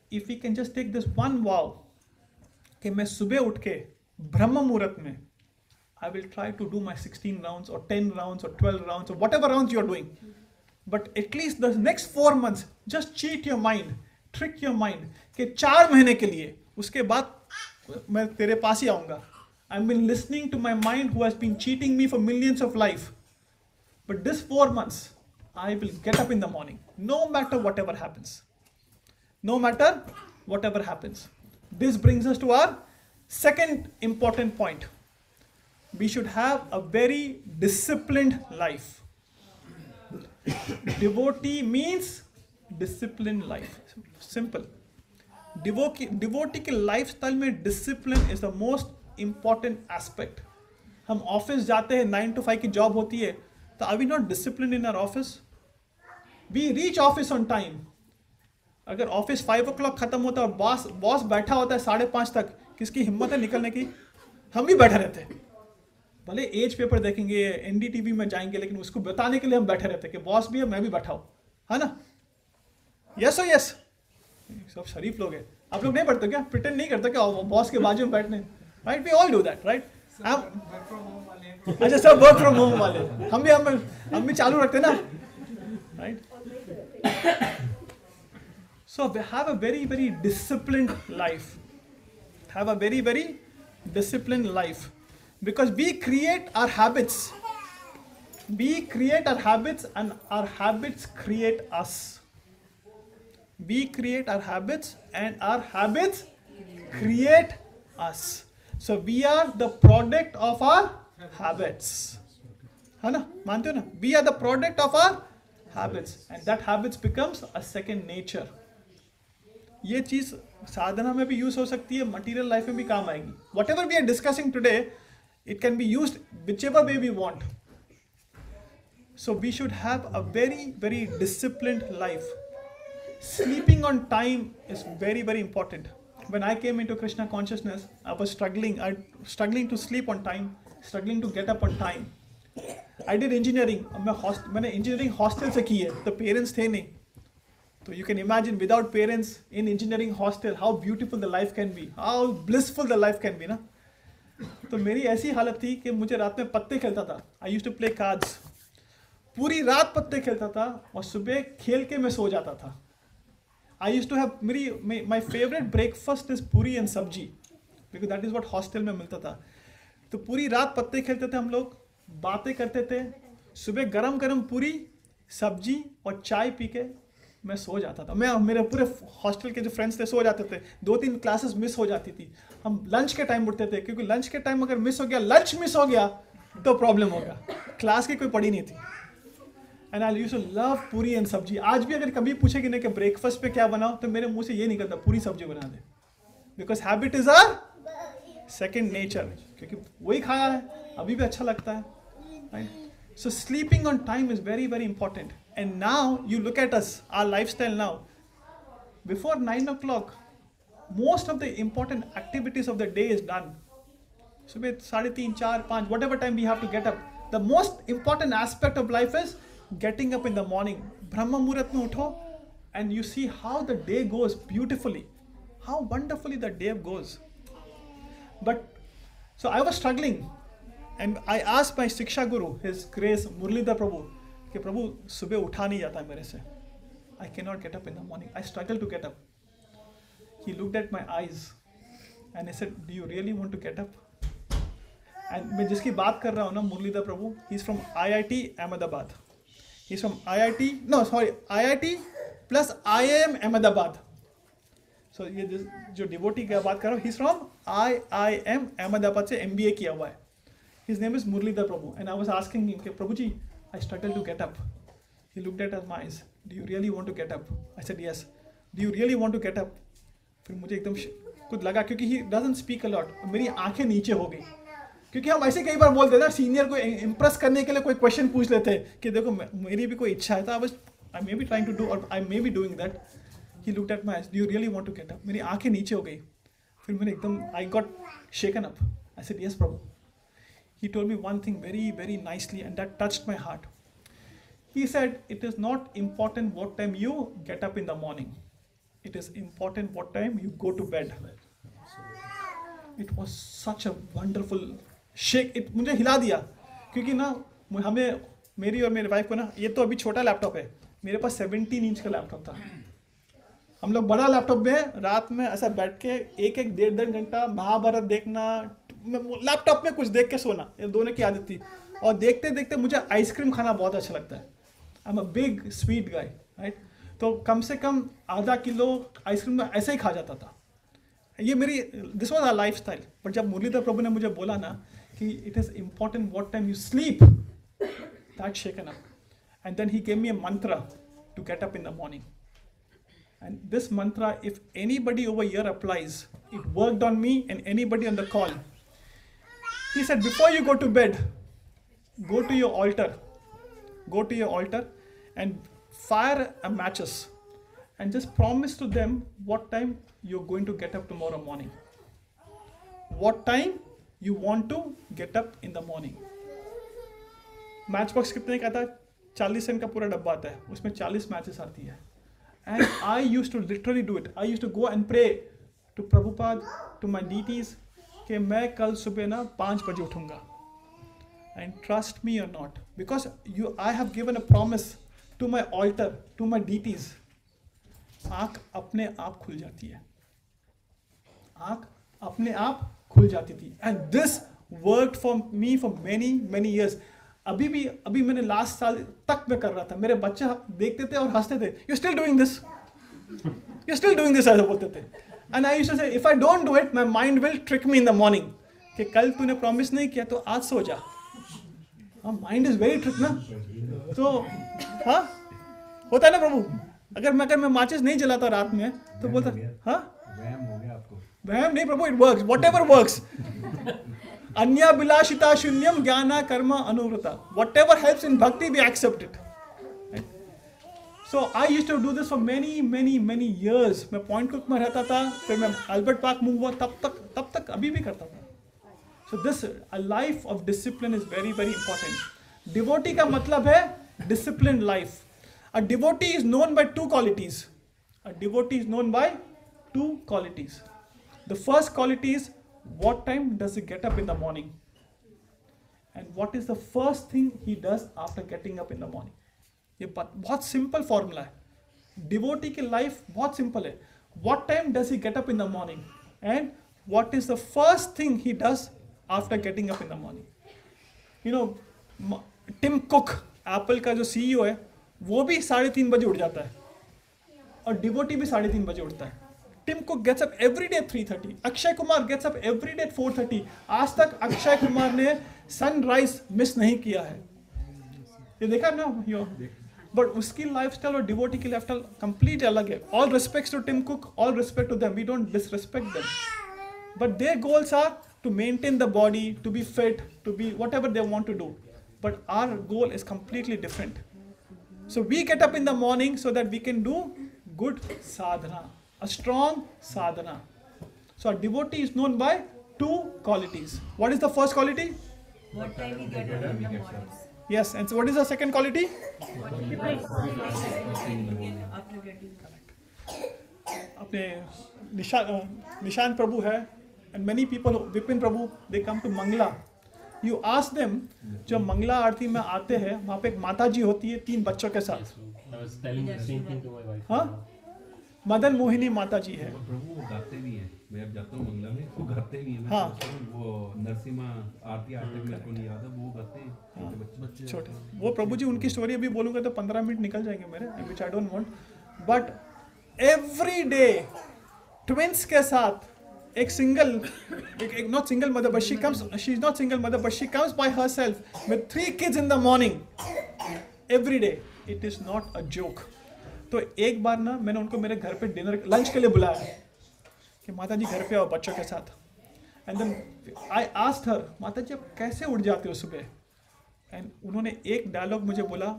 if we can just take this one vow, कि मैं सुबह उठ के ब्रह्म मुहूर्त में I will try to do my 16 rounds or 10 rounds or 12 rounds or whatever rounds you are doing. But at least the next 4 months, just cheat your mind, trick your mind, कि 4 महीने के लिए, उसके बाद मैं तेरे पास ही आऊँगा. I've been listening to my mind who has been cheating me for millions of life. But this 4 months, I will get up in the morning, no matter whatever happens. No matter whatever happens. This brings us to our second important point. We should have a very disciplined life. Devotee means disciplined life. Simple. Devotee के lifestyle में discipline is the most important aspect. हम office जाते हैं, 9 to 5 की job होती है, तो are we not disciplined in our office? We reach office on time. अगर ऑफिस 5 o'clock खत्म होता है और बॉस बैठा होता है 5:30 तक, किसकी हिम्मत है निकलने की? हम भी बैठे रहते हैं. भले एज पेपर देखेंगे, एनडीटीवी में जाएंगे, लेकिन उसको बताने के लिए हम बैठे रहते हैं कि बॉस भी है, मैं भी बैठा हूँ, है ना? यस और यस. सब शरीफ लोग हैं. आप लोग नहीं बैठते क्या? प्रिटेंड नहीं करते क्या बॉस के बाजू में बैठने? Right, we all do that, right? अच्छा, सब वर्क फ्रॉम होम वाले. हम भी चालू रखते ना, right? So have a very, very disciplined life. Have a very, very disciplined life. Because we create our habits. We create our habits and our habits create us. We create our habits and our habits create us. So we are the product of our habits. है ना? मानते हो ना? We are the product of our habits. And that habits becomes a second nature. ये चीज साधना में भी use हो सकती है, मटीरियल लाइफ में भी काम आएगी. Whatever we are discussing today, it can be used whichever way we want. So we should have a very, very disciplined life. Sleeping on time is very, very important. When I came into Krishna consciousness, I was struggling to sleep on time, struggling to get up on time. I did engineering. मैंने engineering hostel से की है, तो parents थे नहीं. So you can imagine without parents in engineering hostel, how beautiful the life can be, how blissful the life can be, ना? तो मेरी ऐसी हालत थी कि मुझे रात में पत्ते खेलता था. I used to play cards. पूरी रात पत्ते खेलता था और सुबह खेल के मैं सो जाता था. I used to have my favorite breakfast is पूरी and सब्जी, because that is what hostel में मिलता था. तो पूरी रात पत्ते खेलते थे हम लोग, बातें करते थे, सुबह गरम गरम पूरी सब्जी और चाय पी के मैं सो जाता था. मेरे पूरे हॉस्टल के जो फ्रेंड्स थे सो जाते थे. 2-3 क्लासेस मिस हो जाती थी. हम लंच के टाइम उठते थे, क्योंकि लंच के टाइम अगर मिस हो गया, लंच मिस हो गया तो प्रॉब्लम होगा. क्लास की कोई पड़ी नहीं थी. And I used to love puri and sabzi. आज भी अगर कभी पूछेगी ना कि ब्रेकफास्ट पे क्या बनाओ, तो मेरे मुंह से ये निकलता पूरी सब्जी बना दे. Because habit is our second nature, क्योंकि वही खाया है, अभी भी अच्छा लगता है, right? So sleeping on time is very, very important. And now you look at us, our lifestyle now. Before 9 o'clock, most of the important activities of the day is done. So with 3:30, 4, 5, whatever time we have to get up. The most important aspect of life is getting up in the morning. Brahma Muhurat mein utho and you see how the day goes beautifully. How wonderfully the day goes. But, so I was struggling. And I asked my Shiksha Guru, His Grace Murlidhar Prabhu, कि प्रभु सुबह उठा नहीं जाता है मेरे से. I cannot get up in the morning. I struggle to get up. He looked at my eyes and he said, do you really want to get up? And मैं जिसकी बात कर रहा हूँ ना, मुरलीधर प्रभु, he's from IIT Ahmedabad. He's from IIT plus IIM Ahmedabad. So ये जो devotee की बात कर रहा हूँ, he's from IIM Ahmedabad से MBA किया हुआ है. His name is Muralidhar Prabhu, and I was asking him, Prabhuji, I struggle to get up. He looked at my eyes. Do you really want to get up? I said yes. Do you really want to get up? फिर मुझे एकदम कुछ लगा, क्योंकि he doesn't speak a lot. मेरी आंखें नीचे हो गई, क्योंकि हम ऐसे कई बार बोलते हैं ना, सीनियर को इम्प्रेस करने के लिए कोई क्वेश्चन पूछ लेते हैं कि देखो मेरी भी कोई इच्छा है, तो I may be trying to do, or I may be doing that. He looked at my eyes. Do you really want to get up? मेरी आंखें नीचे हो गई. फिर मैंने एकदम I got shaken up. I said yes, Prabhu. He told me one thing very, very nicely, and that touched my heart. He said, it is not important what time you get up in the morning. It is important what time you go to bed. It was such a wonderful shake. It मुझे हिला दिया, क्योंकि ना हमें, मेरी और मेरे wife को ना, ये तो अभी छोटा लैपटॉप है, मेरे पास 17 इंच का लैपटॉप था. हम लोग बड़ा लैपटॉप में रात में ऐसा बैठ के एक डेढ़ घंटा महाभारत देखना, लैपटॉप में कुछ देख के सोना, ये दोनों की आदत थी. और देखते देखते मुझे आइसक्रीम खाना बहुत अच्छा लगता है. I am a big sweet guy, right. तो कम से कम आधा किलो आइसक्रीम में ऐसे ही खा जाता था. ये मेरी, this was our life style. But जब मुरलीधर प्रभु ने मुझे बोला ना कि it is important what time you sleep, that shaken up. And then he gave me a mantra to get up in the morning. And this mantra, if anybody over here applies, it worked on me and anybody on the call. He said, before you go to bed, go to your altar and fire a matches and just promise to them what time you're going to get up tomorrow morning. What time you want to get up in the morning. Matchbox कितने का था? 40 Saint का पूरा डब्बा आता है, उसमें 40 matches आती है. And I used to literally do it. I used to go and pray to Prabhupada, to my deities, कि मैं कल सुबह ना 5 बजे उठूंगा. And trust me or not, because I have given a promise to my altar, to my deities. आँख अपने आप खुल जाती है. आँख अपने आप खुल जाती थी. And this worked for me for many years. अभी मैंने लास्ट साल तक में कर रहा था. मेरे बच्चे देखते थे और हंसते थे. You're still doing this? You're still doing this? ऐसा बोलते थे. And I used to say, if I don't do it, my mind will trick me in the morning. कि कल तूने प्रॉमिस नहीं किया तो आज सो जा. माइंड इज वेरी ट्रिक ना. तो हाँ, होता है ना प्रभु. अगर मैं माचिस नहीं जलाता रात में तो बोलता हाँ वहम हो गया आपको. वहम नहीं Prabhu, it works. Whatever works. अन्या बिलाशिता शून्यम ज्ञाना कर्म अनुवृता. Whatever helps in bhakti, we accept it. Right? So I used to do this for many years. मैं पॉइंट कुक में रहता था, फिर मैं अल्बर्ट पार्क मूव हुआ, तब तक अभी भी करता था. So this a life of discipline is very important. Devotee का मतलब है disciplined life. A devotee is known by two qualities. The first quality is, what time does he get up in the morning? And what is the first thing he does after getting up in the morning? ये बहुत simple formula है. Devotee की life बहुत simple है. What time does he get up in the morning? And what is the first thing he does after getting up in the morning? You know, Tim Cook, Apple का जो CEO है, वो भी 3:30 बजे उठ जाता है. और devotee भी 3:30 बजे उठता है. Tim Cook gets up every day at 3:30. Akshay Kumar gets up every day at 4:30. आज तक अक्षय कुमार ने सनराइज मिस नहीं किया है. ये देखा ना यो. बट उसकी लाइफस्टाइल और डिवोटी की लाइफस्टाइल कंप्लीट अलग है. All respects to Tim Cook, all respect to them. We don't disrespect them. But their goals are to maintain the body, to be fit, to be whatever they want to do. But our goal is completely different. So we get up in the morning so that we can do good sadhana. A strong sadhana. So a devotee is known by two qualities. What is the first quality? What time we get up in the morning? Yes, and so what is the second quality? After getting अपने निशान प्रभु है, and many people, Vipin Prabhu, they come to Mangla You ask them, जब मंगला आरती में आते हैं वहाँ पे एक माता जी होती है 3 बच्चों के साथ. I was telling the same thing to my wife. हाँ, मदन मोहिनी माता जी है. प्रभु वो गाते भी हैं. मैं अब जाता हूँ मंगला में, वो गाते भी हैं. हाँ. वो नरसिम्हा आरती आज तक मेरे को नहीं याद है, वो गाते हैं. बच्चे छोटे. वो प्रभु जी उनकी स्टोरी अभी बोलूँगा तो 15 मिनट निकल जाएंगे मेरे, which I don't want. But every day twins के साथ एक सिंगल, एक not single mother but she is not single mother but she comes by herself with 3 kids in the morning every day. It is not a joke. तो एक बार ना मैंने उनको मेरे घर पे डिनर लंच के लिए बुलाया कि माता जी घर पे आओ बच्चों के साथ. And then I asked her, Mata ji आप कैसे उठ जाते हो सुबह? एंड उन्होंने एक डायलॉग मुझे बोला,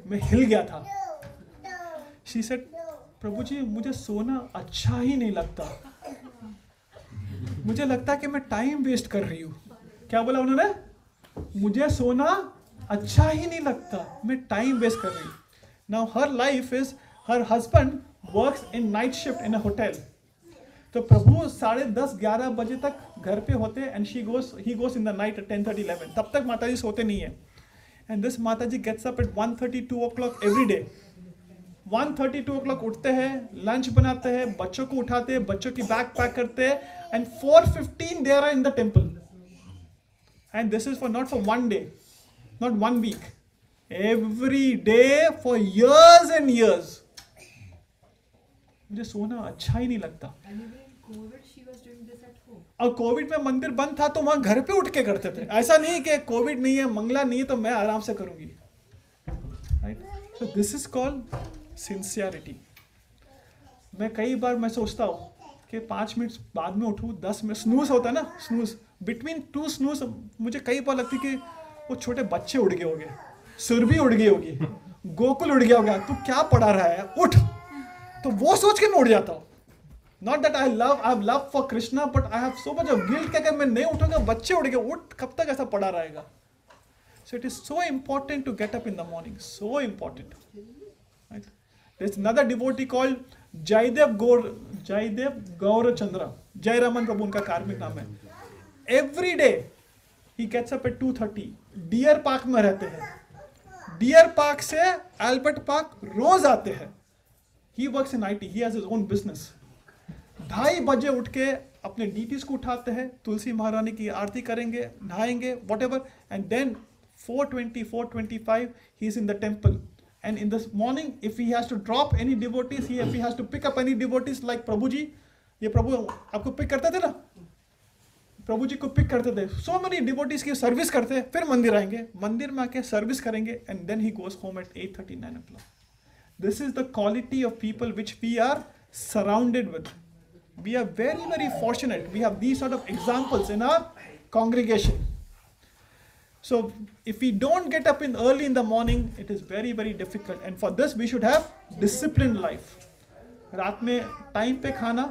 मैं हिल गया था. शी सेड, प्रभु जी मुझे सोना अच्छा ही नहीं लगता, मुझे लगता है कि मैं टाइम वेस्ट कर रही हूँ. क्या बोला उन्होंने? मुझे सोना अच्छा ही नहीं लगता, मैं टाइम वेस्ट कर रही हूँ. Now her life is, her husband works in night shift in a hotel. तो प्रभु 10:30-11 बजे तक घर पे होते and he goes in the night at 10:30-11. तब तक माता जी सोते नहीं है. And this Mata ji gets up at 1:30-2 o'clock every day. 1:30-2 o'clock उठते हैं, लंच बनाते हैं, बच्चों को उठाते हैं, बच्चों की बैग पैक करते हैं, and 4:15 they are in the temple. And this is for not for 1 day, not 1 week, every day for years and years. मुझे सोना अच्छा ही नहीं लगता. और कोविड में मंदिर बंद था तो वहां घर पे उठ के करते थे. ऐसा नहीं कि कोविड नहीं है, मंगला नहीं है तो मैं आराम से करूंगी. Right? So this is called sincerity. मैं कई बार मैं सोचता हूँ कि 5 मिनट बाद में उठूँ, 10 मिनट स्नूज होता है ना, स्नूज बिटवीन 2 स्नूज. मुझे कई बार लगती कि वो छोटे बच्चे उड़ गए होंगे, सुरभि उड़ गई होगी, गोकुल उड़ गया होगा, तू क्या पढ़ा रहा है, उठ. तो वो सोच के मैं उड़ जाता हूँ. Not that I have love for Krishna, but I have so much of guilt कि अगर मैं नहीं उठूंगा बच्चे उड़ गए, उठ, कब तक ऐसा पड़ा रहेगा. So it is so important to get up in the morning, so important. Right? There's another devotee called Jaidev Gaurachandra. Jairaman Prabhu उनका कार्मिक नाम है. Every day he gets up at 2:30. Deer park में रहते हैं. डियर पार्क से Albert park रोज आते हैं. He works in IT. He has his own business. 2:30 बजे उठ के अपने डीटीज को उठाते हैं, तुलसी महारानी की आरती करेंगे, नहाएंगे, whatever, and then 4:20, 4:25, he is in the temple. And in this morning, if he has to drop any devotees, if he has to pick up any devotees like Prabhu ji, ये प्रभु आपको pick करते थे ना, प्रभु जी को pick करते थे. So many devotees की service करते हैं, फिर मंदिर आएंगे, मंदिर में आके सर्विस करेंगे, and then he goes home at 8:30, 9 o'clock. This is the quality of people which we are surrounded with. We are very, very fortunate. We have these sort of examples in our congregation. So if we don't get up in early in the morning, it is very, very difficult. And for this, we should have disciplined life. रात में time पे खाना,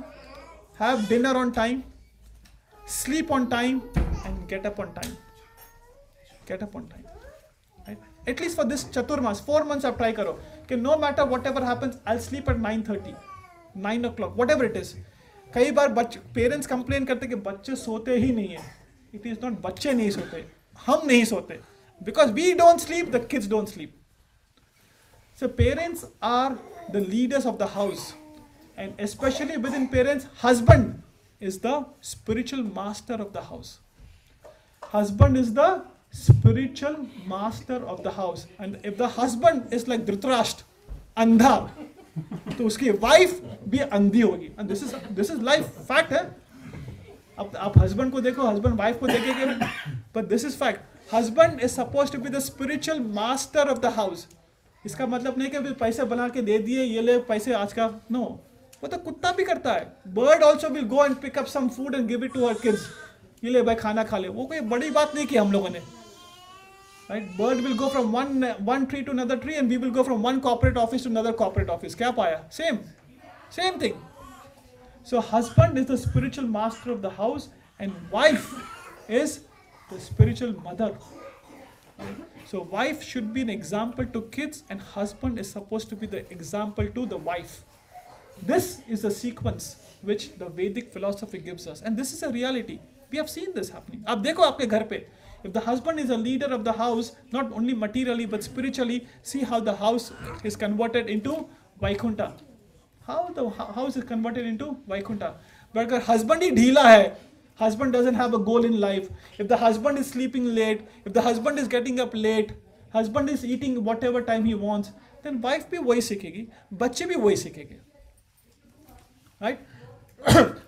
have dinner on time, sleep on time, and get up on time. Get up on time. Right? At least for this Chaturmas, 4 months आप try करो कि no matter whatever happens, I'll sleep at 9:30, 9 o'clock, whatever it is. कई बार parents complain करते कि बच्चे सोते ही नहीं है. It is not बच्चे नहीं सोते, हम नहीं सोते. Because we don't sleep, the kids don't sleep. So parents are the leaders of the house. And especially within parents, husband is the spiritual master of the house. Husband is the spiritual master of the house. And if the husband is like Dhritarashtra, अंधा, तो उसकी wife भी अंधी होगी. And this is life fact है. अब आप husband को देखो, हस्बैंड वाइफ को देखेंगे, but this is fact. Husband is supposed to be the spiritual master of the house. इसका मतलब नहीं कि पैसे बना के दे दिए, ये ले पैसे आज का, no. वो तो कुत्ता भी करता है. Bird also will go and pick up some food and give it to her kids. ये ले भाई खाना खा ले. वो कोई बड़ी बात नहीं की हम लोगों ने. Right? Bird will go from one tree to another tree, and we will go from one corporate office to another corporate office. क्या पाया? Same thing. So husband is the spiritual master of the house, and wife is the spiritual mother. So wife should be an example to kids, and husband is supposed to be the example to the wife. This is the sequence which the Vedic philosophy gives us, and this is a reality. We have seen this happening. आप देखो आपके घर पे If the husband is a leader of the house, not only materially but spiritually, see how the house is converted into Vaikunta. How the house is converted into Vaikunta. But if husband is ढीला है, husband doesn't have a goal in life, if the husband is sleeping late, if the husband is getting up late, husband is eating whatever time he wants, then wife भी वही सीखेगी, बच्चे भी वही सीखेंगे. Right?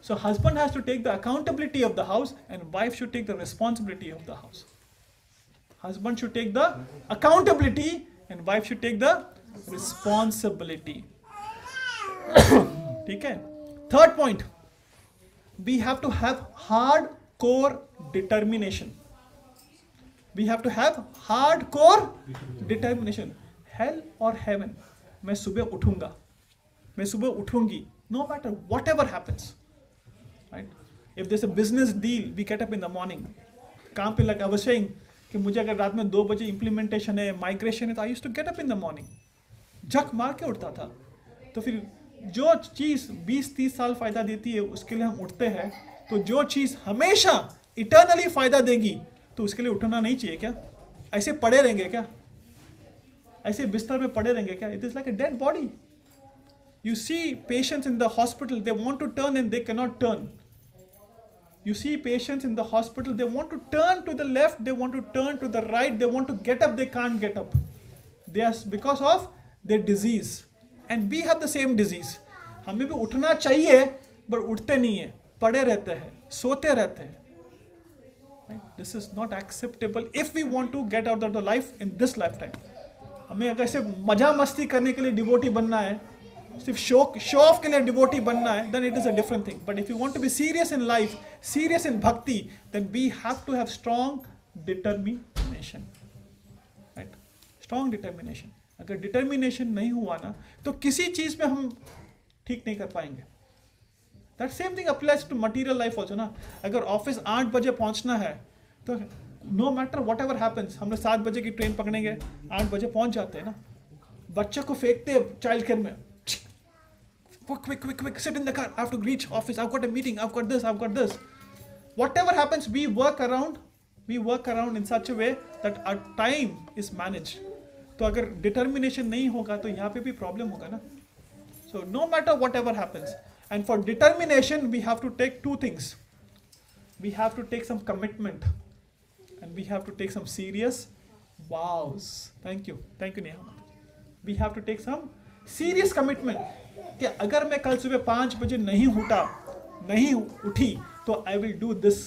So husband has to take the accountability of the house and wife should take the responsibility of the house. Husband should take the accountability and wife should take the responsibility. Okay? Third point, we have to have hardcore determination. We have to have hardcore determination. Hell or heaven, मैं सुबह उठूंगा, मैं सुबह उठूंगी, no matter whatever happens. Right? If there's a business deal, we get up in the morning. काम पे लगा, I was saying कि मुझे अगर रात में 2 बजे implementation है, migration है, तो I used to get up in the morning. झक मार के उठता था. तो फिर जो चीज़ 20-30 साल फायदा देती है उसके लिए हम उठते हैं, तो जो चीज़ हमेशा इटर्नली फायदा देगी तो उसके लिए उठना नहीं चाहिए क्या? ऐसे पड़े रहेंगे क्या? ऐसे बिस्तर में पड़े रहेंगे क्या? It is like a dead body. You see patients in the hospital, they want to turn and they cannot turn. You see patients in the hospital, they want to turn to the left, they want to turn to the right, they want to get up, they can't get up. They are because of their disease. And we have the same disease. हमें भी उठना चाहिए, but उठते नहीं है, पड़े रहते हैं, सोते रहते हैं. This is not acceptable if we want to get out of the life in this lifetime. हमें अगर सिर्फ मजा मस्ती करने के लिए डिवोटी बनना है, सिर्फ शो ऑफ के लिए डिवोटी बनना है, then it is a different thing. But if you want to be serious in life, serious in bhakti, then we have to have strong determination. Right? Strong determination. अगर determination नहीं हुआ ना, तो किसी चीज में हम ठीक नहीं कर पाएंगे. That same thing applies to material life also ना. अगर ऑफिस 8 बजे पहुंचना है, तो no matter whatever happens, हम लोग 7 बजे की ट्रेन पकड़ेंगे, 8 बजे पहुंच जाते हैं ना. बच्चे को फेंकते हैं चाइल्ड केयर में. Quick, sit in the car. I have to reach office. I've got a meeting. I've got this. Whatever happens, we work around in such a way that our time is managed. तो अगर determination नहीं होगा तो यहाँ पे भी problem होगा ना. So no matter whatever happens, and for determination we have to take 2 things. We have to take some commitment, and we have to take some serious vows. Thank you, Neha. We have to take some serious commitment. कि अगर मैं कल सुबह 5 बजे नहीं उठी, तो I will do this.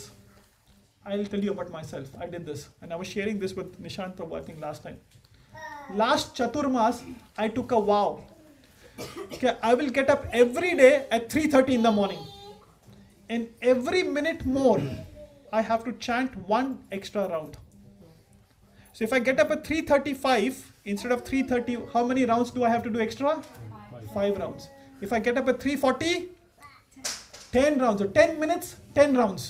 I will tell you about myself. I did this, and I was sharing this with Nishant Prabhu, I think last time. Last Chaturmas, I took a vow. Okay, I will get up every day at 3:30 in the morning, and every minute more, I have to chant 1 extra round. So if I get up at 3:35 instead of 3:30, how many rounds do I have to do extra? 5 rounds. If I get up at 3:40, 10 rounds, or 10 minutes, 10 rounds.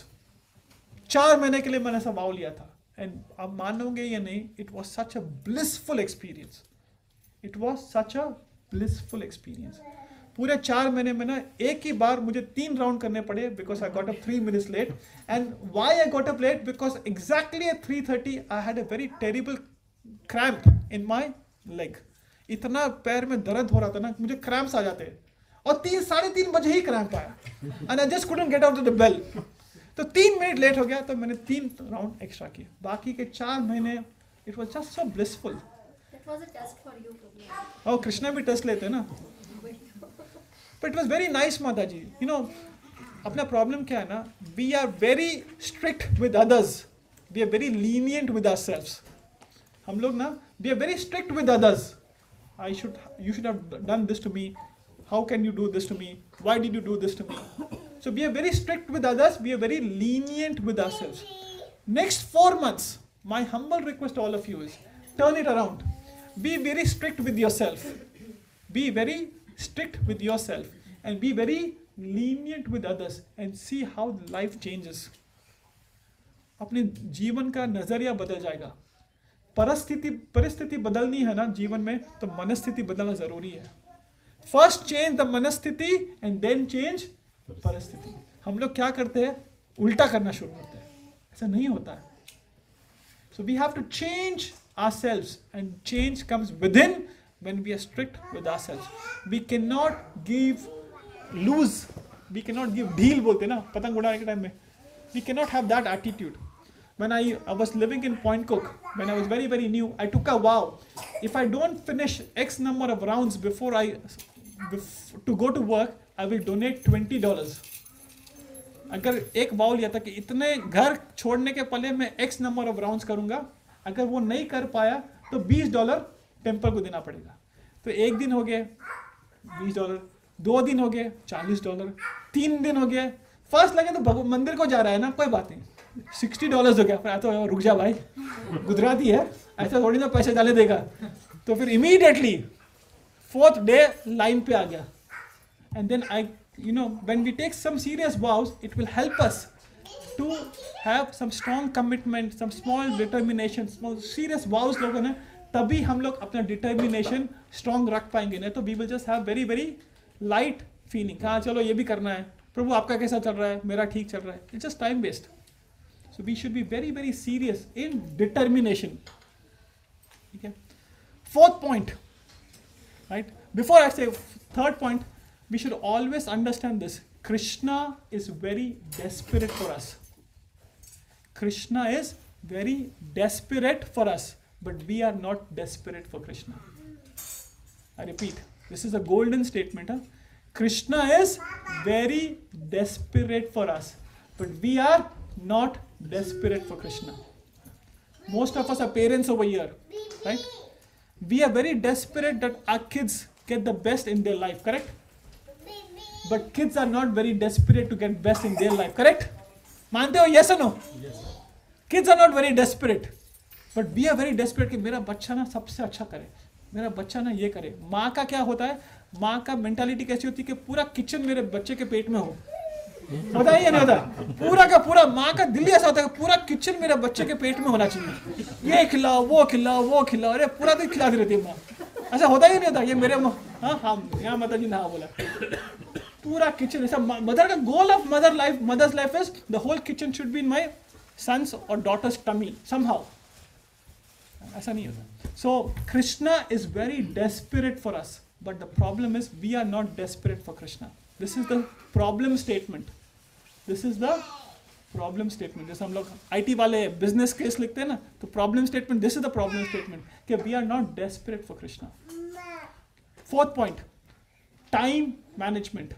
4 महीने के लिए मैंने ऐसा vow लिया था. And आप मानोगे या नहीं, it was such a blissful experience. It was such a blissful experience. पूरे 4 महीने में ना एक ही बार मुझे 3 राउंड करने पड़े because I got up 3 minutes late. And why I got up late? Because exactly at 3:30 I had a very terrible cramp in my leg. इतना पैर में दर्द हो रहा था ना, मुझे क्रैम्प्स आ जाते, और 3-3:30 बजे ही क्रैम्प आया, and I just couldn't get out of the bell. तो 3 मिनट लेट हो गया, तो मैंने 3 राउंड एक्स्ट्रा किए. बाकी के 4 महीने it was just so blissful. That was a test for you. Oh, Krishna भी टेस्ट लेते हैं ना. But it was very nice, Mataji. You know, अपना प्रॉब्लम क्या है ना, we are very strict with others. We are very lenient with ourselves. हम लोग ना, we are very strict with others. You should have done this to me. How can you do this to me? Why did you do this to me? So we are very strict with others. We are very lenient with ourselves. Next 4 months, my humble request to all of you is, turn it around. Be very strict with yourself. Be very strict with yourself. And be very lenient with others. And see how life changes. अपने जीवन का नजरिया बदल जाएगा. परिस्थिति बदलनी है ना जीवन में, तो मनस्थिति बदलना जरूरी है. फर्स्ट चेंज द मनस्थिति एंड देन चेंज परिस्थिति. हम लोग क्या करते हैं, उल्टा करना शुरू करते हैं. ऐसा नहीं होता है. So we have to change ourselves, and change comes within when we are strict with ourselves. We cannot give loose, we cannot give ढील बोलते ना पतंग उड़ाने के टाइम में. We cannot have that attitude. When I was living in Point Cook, when I was very, very new, I took a vow. If I don't finish X number of rounds before to go to work, I will donate $20. अगर एक वाव लिया था कि इतने घर छोड़ने के पहले मैं X नंबर ऑफ राउंड्स करूंगा, अगर वो नहीं कर पाया तो $20 टेम्पल को देना पड़ेगा. तो एक दिन हो गए $20, 2 दिन हो गए $40, 3 दिन हो गए. फर्स्ट लगे तो मंदिर को जा रहा है ना, कोई बात नहीं, $60 हो गया. फिर तो रुक जा भाई, गुजराती है, ऐसा थोड़ी ना पैसे डाले देगा. तो फिर इमीडिएटली 4th डे लाइन पे आ गया. And then I when we take some serious vows, it will help us to have some strong commitment, some small determination, small serious vows लोगों ने, तभी हम लोग अपना determination strong रख पाएंगे. नहीं तो we will just have very, very light feeling. हाँ चलो ये भी करना है, प्रभु आपका कैसा चल रहा है, मेरा ठीक चल रहा है. It's just time based. So we should be very, very serious in determination. Okay. 4th point, right? Before I say 3rd point, we should always understand this. Krishna is very desperate for us. Krishna is very desperate for us, but we are not desperate for Krishna. I repeat, this is a golden statement. Huh? Krishna is very desperate for us, but we are not desperate for Krishna. Most of us are parents over here, right? We are very desperate that our kids get the best in their life, correct? But kids are not very desperate to get best in their life, correct? मानते हो, yes or no? Yes. Kids are not very desperate, but we are very desperate कि मेरा बच्चा ना सबसे अच्छा करे, मेरा बच्चा ना ये करे. माँ का क्या होता है, माँ का मेंटालिटी कैसी होती है कि पूरा किचन मेरे बच्चे के पेट में हो. होता है या नहीं होता? पूरा का पूरा माँ का दिल ऐसा होता है कि पूरा किचन मेरे बच्चे के पेट में होना चाहिए. ये खिलाओ, वो खिलाओ, वो खिलाओ, अरे पूरा दिन खिलाती रहती है माँ. ऐसा होता ही नहीं होता? ये मेरे हाँ यहाँ माता जी ने हाँ बोला. पूरा किचन ऐसा. मदर का goal of mother's life is the whole kitchen should be in my sons और डॉटर्स टमी समहाउ. ऐसा नहीं होता. So Krishna is very desperate for us, but the problem is we are not desperate for Krishna. This is the problem statement. This is the problem statement. जैसे हम लोग IT वाले business case लिखते हैं ना, तो problem statement, this is the problem statement कि we are not desperate for Krishna. 4th point, time management.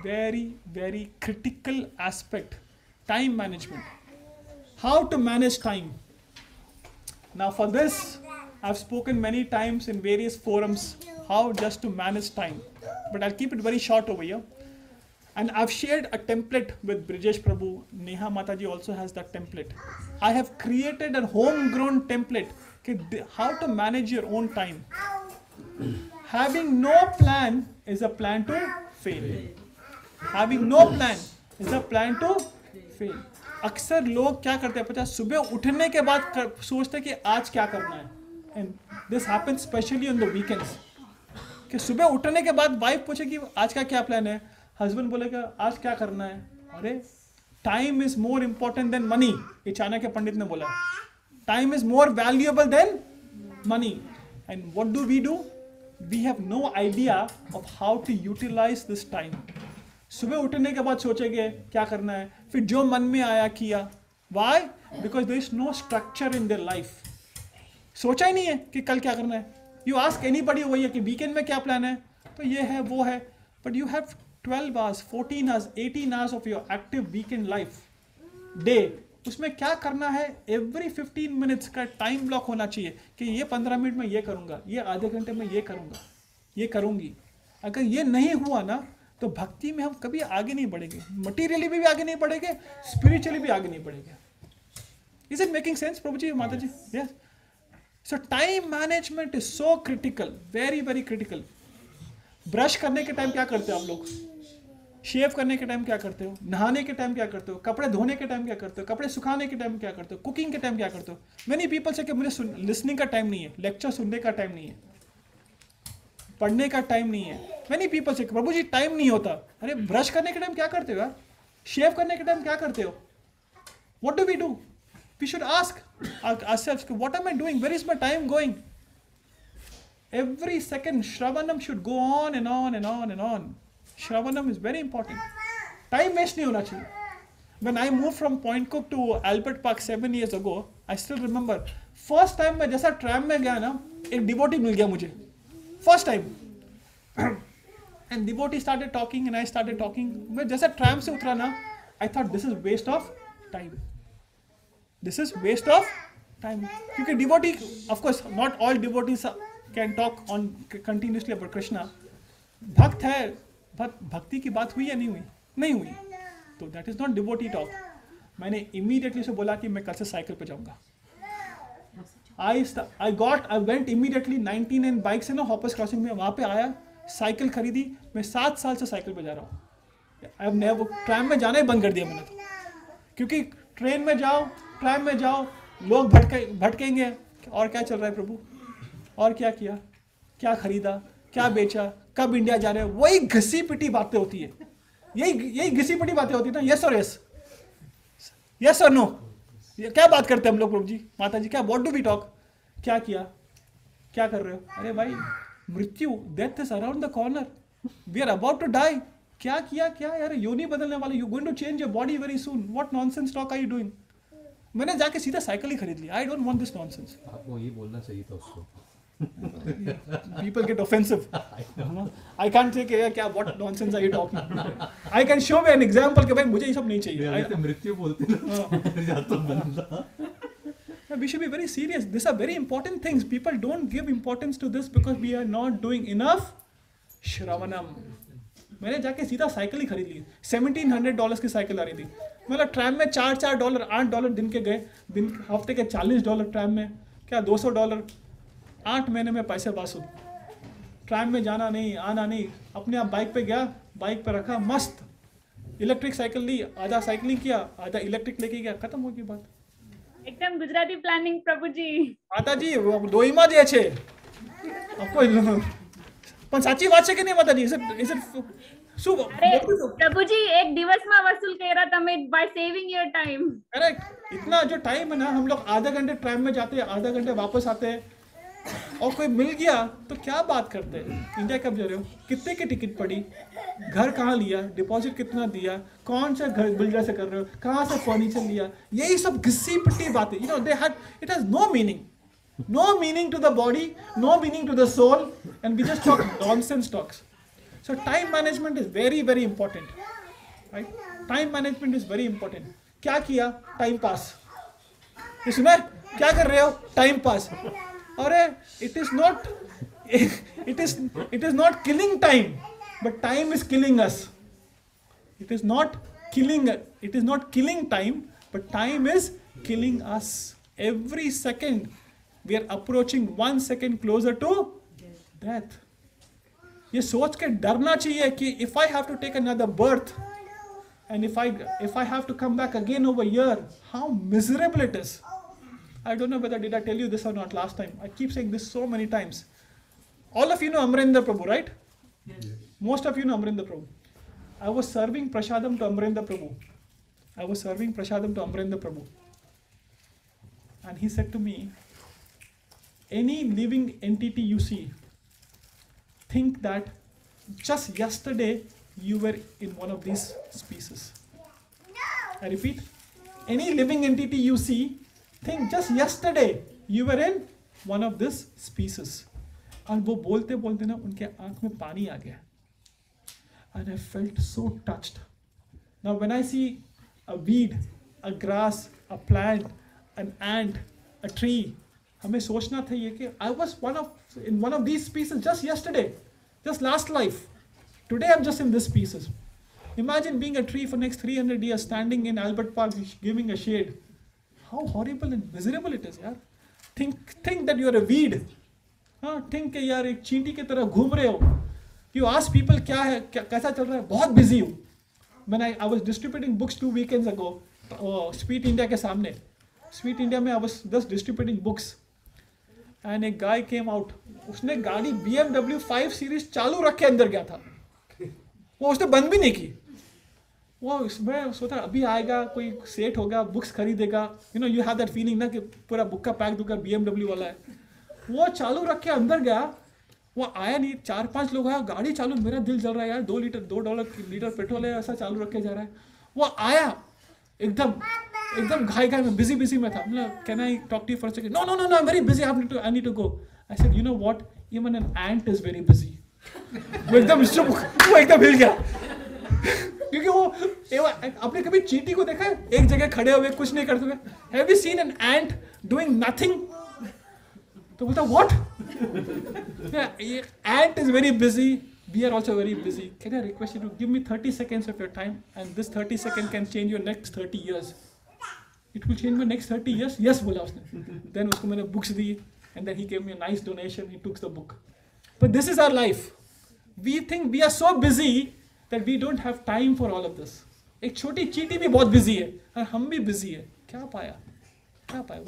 Very, very critical aspect. Time management. How to manage time. Now for this, I've spoken many times in various forums how just to manage time. But I'll keep it very short over here. And I've shared a template with Brijesh Prabhu. Neha Mataji also has that template. I have created a homegrown template. How to manage your own time. Having no plan is a plan to fail. Having no plan is a plan to fail. अक्सर लोग क्या करते हैं पता है, सुबह उठने के बाद सोचते हैं कि आज क्या करना है. And this happens specially on the weekends. कि सुबह उठने के बाद वाइफ पूछेगी आज का क्या प्लान है, हस्बैंड बोलेगा आज क्या करना है. अरे time is more important than money. ये चाणक्य पंडित ने बोला. Time is more valuable than money. And what do? We have no idea of how to utilize this time. सुबह उठने के बाद सोचेंगे क्या करना है, फिर जो मन में आया किया. Why? Because their is no structure in their life. सोचा ही नहीं है कि कल क्या करना है. यू आस्क एनीबॉडी वही है कि वीकेंड में क्या प्लान है, तो ये है वो है. But you have 12 hours, 14 hours, 18 hours of your active weekend life day. उसमें क्या करना है, एवरी 15 minutes का टाइम ब्लॉक होना चाहिए कि ये 15 मिनट में ये करूँगा, ये आधे घंटे में ये करूँगा, ये करूँगी. अगर ये नहीं हुआ ना तो भक्ति में हम कभी आगे नहीं बढ़ेंगे. मटीरियली भी आगे नहीं बढ़ेंगे, स्पिरिचुअली भी आगे नहीं बढ़ेंगे. Is it making sense Prabhu ji, Mata ji? Yes. So time management is so critical, very very critical. Brush करने के टाइम क्या करते हो आप लोग? शेव करने के टाइम क्या करते हो? नहाने के टाइम क्या करते हो? कपड़े धोने के टाइम क्या करते हो? कपड़े सुखाने के टाइम क्या करते हो? कुकिंग के टाइम क्या करते हो? मेनी पीपल से कि मुझे लिसनिंग का टाइम नहीं है, लेक्चर सुनने का टाइम नहीं है, पढ़ने का टाइम नहीं है. मेनी पीपल से प्रभु जी टाइम नहीं होता. अरे ब्रश करने के टाइम क्या करते हो यार? शेव करने के टाइम क्या करते हो? What do we do? We should ask ourselves, what am I doing? Where is my time going? Every second, Shravanam should go on and on and on and on. Shravanam is very important. Time waste नहीं होना चाहिए. When I moved from Point Cook to Albert Park 7 years ago, I still remember. First time मैं जैसा tram में गया ना, एक devotee मिल गया मुझे. First time. And devotee started talking and I started talking. मैं जैसा tram से उतरा ना, I thought this is waste of time. This is waste of time. क्योंकि devotee, of course, not all devotees can talk on continuously about Krishna. भक्त है, भक्ति की बात हुई या नहीं हुई? नहीं हुई. तो that is not devotee talk. मैंने immediately से बोला कि मैं कल से साइकिल पे जाऊंगा. I went immediately 99 बाइक से ना हॉपर्स क्रॉसिंग में वहाँ पे आया, साइकिल खरीदी. मैं 7 साल से साइकिल पे जा रहा हूँ. I have never ट्रैम में जाना ही बंद कर दिया मैंने तो. क्योंकि ट्रेन में जाओ, ट्रैम में जाओ, लोग भटकेंगे. और क्या चल रहा है प्रभु? और क्या किया, क्या खरीदा, क्या बेचा, कब इंडिया जा रहे हैं? वही घसी पिटी बातें होती है. यही घसी पिटी बातें होती है ना. यस और यस, यस और नो. क्या बात करते हैं हम लोग प्रभु जी, माता जी? क्या व्हाट डू वी टॉक? क्या किया, क्या कर रहे हो? अरे भाई, मृत्यु, death is around the corner. We are about to die. क्या किया, क्या यार, योनि बदलने वाले. You going to change your body very soon. What nonsense talk are you doing? मैंने जाके सीधा साइकिल ही खरीद लिया. I don't want this nonsense. आपको ये बोलना चाहिए था उसको. People get offensive. I can't say क्या what nonsense are you talking? I can show me an example कि भाई मुझे ये सब नहीं चाहिए. मृत्यु बोलते ना. We should be very serious. These are very important things. People don't give importance to this because we are not doing enough Shravanam. मैंने जाके सीधा साइकिल ही खरीद ली. $1,700 की साइकिल आ रही थी. मतलब ट्रैम में $4 $8 दिन के गए. दिन हफ्ते के $40 ट्रैम में, क्या $200. 8 महीने में पैसे वासूल. ट्रैम में जाना नहीं, आना नहीं. अपने आप बाइक पे गया, बाइक पे रखा, मस्त. इलेक्ट्रिक साइकिल ली, आधा साइकिलिंग किया, आधा इलेक्ट्रिक लेके गया, खत्म हो गई बात. एकदम गुजराती प्लानिंग પ્રભુજી. માતાજી દોઈમાં જે છે પણ સાચી વાત છે કે નહીં માતાજી? ઇઝ ઇટ શું પ્રભુજી એક દિવસમાં વસૂલ કર્યા તમે by saving your time. Correct. इतना जो टाइम है ना, हम लोग आधे घंटे ट्रैम में जाते हैं, आधा घंटे वापस आते हैं, और कोई मिल गया तो क्या बात करते हैं? इंडिया कब जा रहे हो, कितने की टिकट पड़ी, घर कहाँ लिया, डिपॉजिट कितना दिया, कौन सा घर बिल्डर से कर रहे हो, कहाँ से फर्नीचर लिया, यही सब घिसी पिटी बातें. You know they had, it has no meaning to the body, no meaning to the soul, and we just talk nonsense talks. So time management is very very important. Right, time management is very important. क्या किया? Time pass. ये सुना, क्या कर रहे हो? Time pass. अरे it is not killing time, but time is killing us. It is not killing time, but time is killing us. Every second we are approaching 1 second closer to death. ये सोच के डरना चाहिए कि if I have to take another birth and if I have to come back again over here, how miserable it is. I don't know whether did I tell you this or not last time. I keep saying this so many times. All of you know Amrendra Prabhu, right? Yes. Most of you know Amrendra Prabhu. I was serving Prashadam to Amrendra Prabhu. And he said to me, any living entity you see, think that just yesterday you were in one of these species. I repeat, any living entity you see, think just yesterday you were in one of this species. और वो बोलते बोलते ना उनके आंख में पानी आ गया. And I felt so touched. Now when I see a weed, a grass, a plant, an ant, a tree, हमें सोचना था ये कि I was in one of these species just yesterday, just last life. Today I'm just in this species. Imagine being a tree for next 300 years, standing in Albert Park, giving a shade. How horrible and miserable it is, yaar. Think that you are a weed. Think कि यार एक चींटी की तरह घूम रहे हो. You ask people क्या है, कैसा चल रहा है? बहुत busy हूँ. When I was distributing books 2 weekends ago, Sweet India के सामने. Sweet India में I was just distributing books. And a guy came out. उसने गाड़ी BMW 5 Series चालू रख के अंदर गया था. वो उसने बंद भी नहीं की. वो मैं सोचा अभी आएगा कोई सेट होगा, बुक्स खरीदेगा, you know you have that feeling ना कि पूरा बुक का पैक दूंगा, BMW वाला है। वो चालू रख के अंदर गया, वो आया नहीं, 4-5 लोग आया, गाड़ी चालू, मेरा दिल जल रहा है यार, $2 पेट्रोल है, ऐसा चालू रख के जा रहा है। वो आया एकदम घाई में, बिजी में था। मतलब can I talk to you for a second? No I am very busy, I need to go. I said you know what, even an ant is very busy. वो एकदम हिल गया क्योंकि वो आपने कभी चींटी को देखा है एक जगह खड़े हुए कुछ नहीं करते हुए? Have you seen an ant doing nothing? तो बोलता what, ant is very busy, we are also very busy. Can I request you to give me 30 seconds of your time, and this 30 seconds can change your next 30 years. It will change my next 30 years? Yes, बोला उसने। Then उसको मैंने books the, and then he gave me a nice donation, he took the book. But this is our life. We think we are so busy that we don't have time for all of this. एक छोटी चींटी भी बहुत busy है, और हम भी busy है। क्या पाया?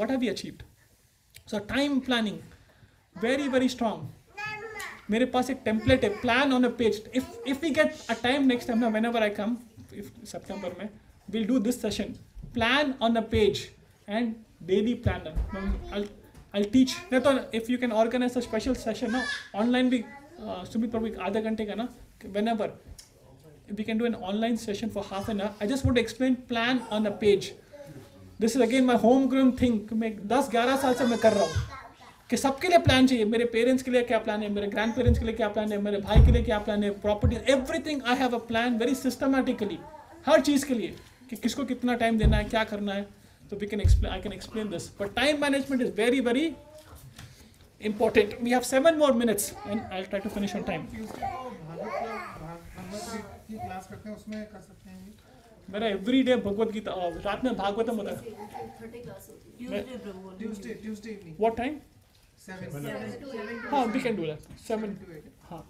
What have we achieved? So time planning, very very strong. मेरे पास एक टेम्पलेट है, plan on a page. If we get a time next time, whenever I come, सितंबर में will do this session, plan on a page and daily planner. I teach. नहीं तो if you can organise a special session ना online भी, सुमित प्रभु आधा घंटे का ना, whenever we can do an online session for half an hour. I just want to explain plan on a page. This is again my home grown thing. मैं 10-11 साल से मैं कर रहा हूँ कि सबके लिए प्लान चाहिए। मेरे पेरेंट्स के लिए क्या प्लान है, मेरे ग्रैंड पेरेंट्स के लिए क्या प्लान है, मेरे भाई के लिए क्या प्लान है, property, everything I have a plan very systematically, हर चीज़ के लिए कि किसको कितना टाइम देना है, क्या करना है। तो we can explain, I can explain this, but time management is very very important. We have 7 more minutes and I will try to finish on time. मेरा एवरीडे भगवत गीता, रात में भागवतम होता है। Tuesday. What time? 7. हाँ, we can do that. 7 to 8. हाँ.